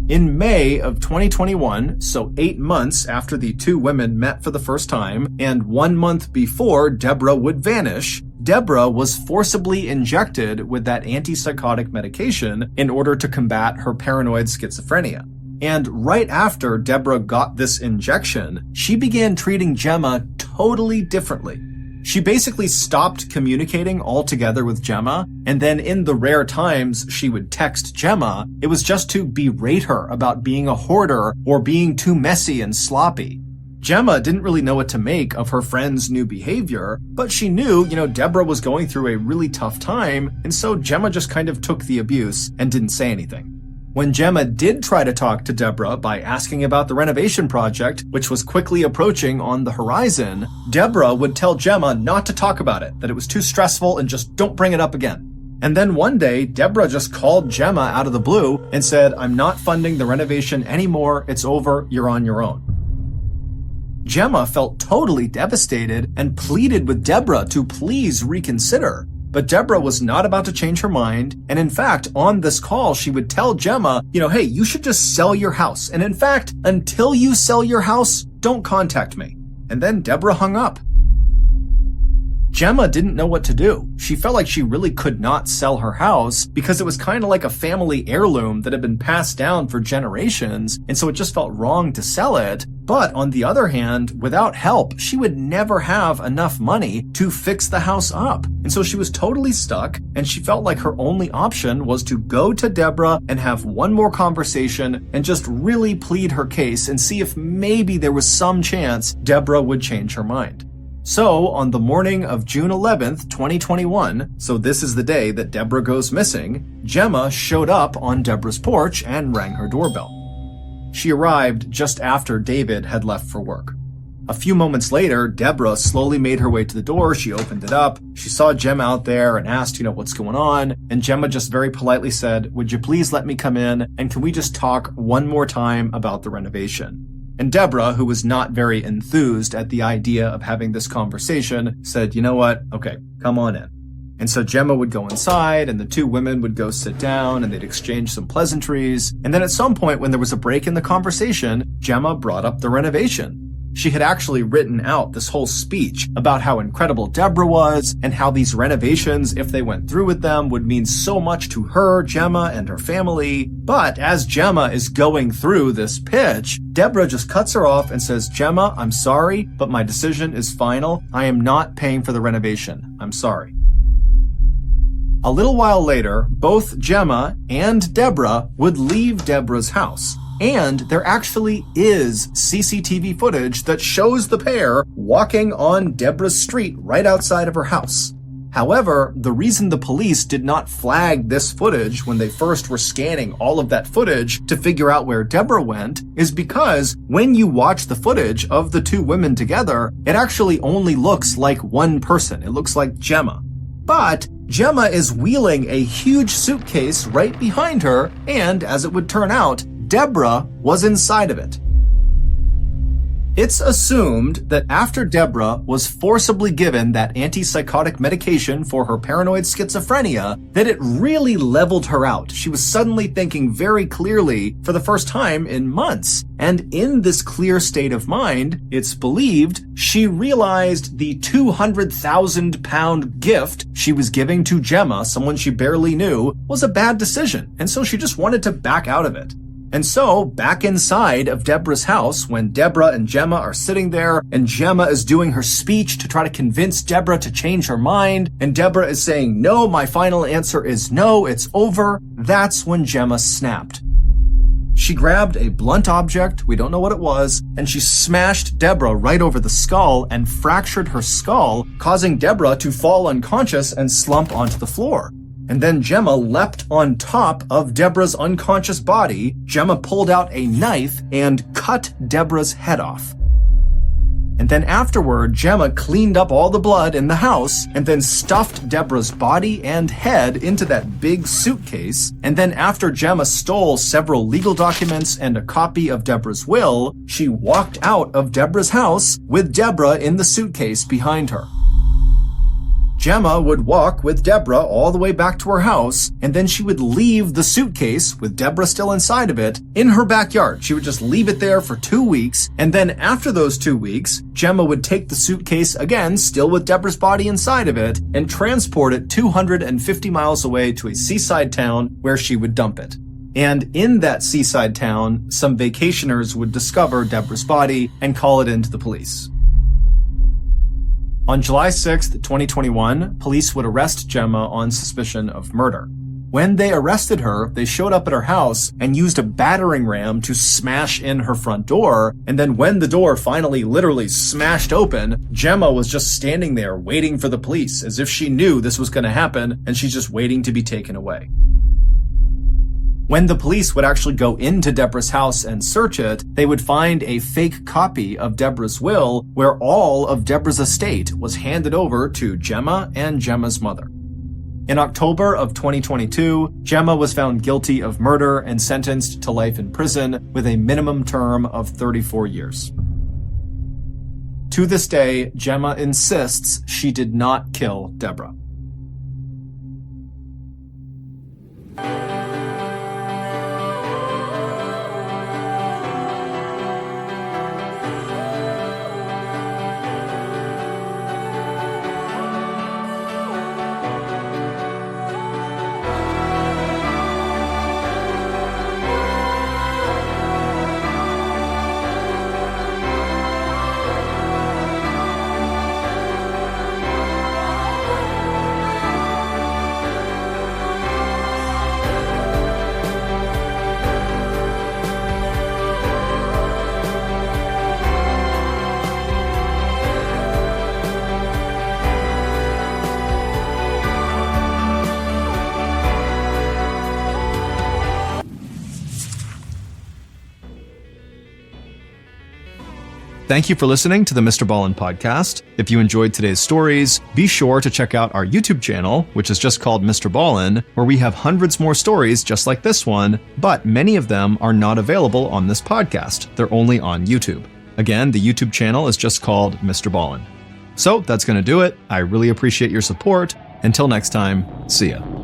In May of 2021, so 8 months after the two women met for the first time, and 1 month before Deborah would vanish, Deborah was forcibly injected with that antipsychotic medication in order to combat her paranoid schizophrenia. And right after Deborah got this injection, she began treating Gemma totally differently. She basically stopped communicating altogether with Gemma, and then in the rare times she would text Gemma, it was just to berate her about being a hoarder or being too messy and sloppy. Gemma didn't really know what to make of her friend's new behavior, but she knew, Deborah was going through a really tough time, and so Gemma just kind of took the abuse and didn't say anything. When Gemma did try to talk to Deborah by asking about the renovation project, which was quickly approaching on the horizon, Deborah would tell Gemma not to talk about it, that it was too stressful and just don't bring it up again. And then one day, Deborah just called Gemma out of the blue and said, "I'm not funding the renovation anymore, it's over, you're on your own." Gemma felt totally devastated and pleaded with Deborah to please reconsider. But Deborah was not about to change her mind, and in fact, on this call, she would tell Gemma, hey, you should just sell your house, and in fact, until you sell your house, don't contact me. And then Deborah hung up. Gemma didn't know what to do. She felt like she really could not sell her house because it was kind of like a family heirloom that had been passed down for generations, and so it just felt wrong to sell it. But on the other hand, without help, she would never have enough money to fix the house up. And so she was totally stuck, and she felt like her only option was to go to Deborah and have one more conversation and just really plead her case and see if maybe there was some chance Deborah would change her mind. So, on the morning of June 11th, 2021, so this is the day that Deborah goes missing, Gemma showed up on Deborah's porch and rang her doorbell. She arrived just after David had left for work. A few moments later, Deborah slowly made her way to the door. She opened it up. She saw Gemma out there and asked, what's going on? And Gemma just very politely said, "Would you please let me come in? And can we just talk one more time about the renovation?" And Deborah, who was not very enthused at the idea of having this conversation, said, "You know what? Okay, come on in." And so Gemma would go inside, and the two women would go sit down, and they'd exchange some pleasantries. And then at some point, when there was a break in the conversation, Gemma brought up the renovation. She had actually written out this whole speech about how incredible Deborah was and how these renovations, if they went through with them, would mean so much to her, Gemma, and her family. But as Gemma is going through this pitch, Deborah just cuts her off and says, "Gemma, I'm sorry, but my decision is final. I am not paying for the renovation. I'm sorry." A little while later, both Gemma and Deborah would leave Deborah's house. And there actually is CCTV footage that shows the pair walking on Deborah's street right outside of her house. However, the reason the police did not flag this footage when they first were scanning all of that footage to figure out where Deborah went is because when you watch the footage of the two women together, it actually only looks like one person. It looks like Gemma. But Gemma is wheeling a huge suitcase right behind her, and as it would turn out, Deborah was inside of it. It's assumed that after Deborah was forcibly given that antipsychotic medication for her paranoid schizophrenia, that it really leveled her out. She was suddenly thinking very clearly for the first time in months. And in this clear state of mind, it's believed she realized the 200,000-pound gift she was giving to Gemma, someone she barely knew, was a bad decision. And so she just wanted to back out of it. And so, back inside of Deborah's house, when Deborah and Gemma are sitting there, and Gemma is doing her speech to try to convince Deborah to change her mind, and Deborah is saying, "No, my final answer is no, it's over," that's when Gemma snapped. She grabbed a blunt object, we don't know what it was, and she smashed Deborah right over the skull and fractured her skull, causing Deborah to fall unconscious and slump onto the floor. And then Gemma leapt on top of Deborah's unconscious body. Gemma pulled out a knife and cut Deborah's head off. And then afterward, Gemma cleaned up all the blood in the house and then stuffed Deborah's body and head into that big suitcase. And then after Gemma stole several legal documents and a copy of Deborah's will, she walked out of Deborah's house with Deborah in the suitcase behind her. Gemma would walk with Deborah all the way back to her house, and then she would leave the suitcase, with Deborah still inside of it, in her backyard. She would just leave it there for 2 weeks, and then after those 2 weeks, Gemma would take the suitcase again, still with Deborah's body inside of it, and transport it 250 miles away to a seaside town where she would dump it. And in that seaside town, some vacationers would discover Deborah's body and call it in to the police. On July 6th, 2021, police would arrest Gemma on suspicion of murder. When they arrested her, they showed up at her house and used a battering ram to smash in her front door, and then when the door finally literally smashed open, Gemma was just standing there waiting for the police, as if she knew this was going to happen and she's just waiting to be taken away. When the police would actually go into Deborah's house and search it, they would find a fake copy of Deborah's will where all of Deborah's estate was handed over to Gemma and Gemma's mother. In October of 2022, Gemma was found guilty of murder and sentenced to life in prison with a minimum term of 34 years. To this day, Gemma insists she did not kill Deborah. Thank you for listening to the MrBallen's podcast. If you enjoyed today's stories, be sure to check out our YouTube channel, which is just called MrBallen's, where we have hundreds more stories just like this one, but many of them are not available on this podcast. They're only on YouTube. Again, the YouTube channel is just called MrBallen's. So that's going to do it. I really appreciate your support. Until next time, see ya.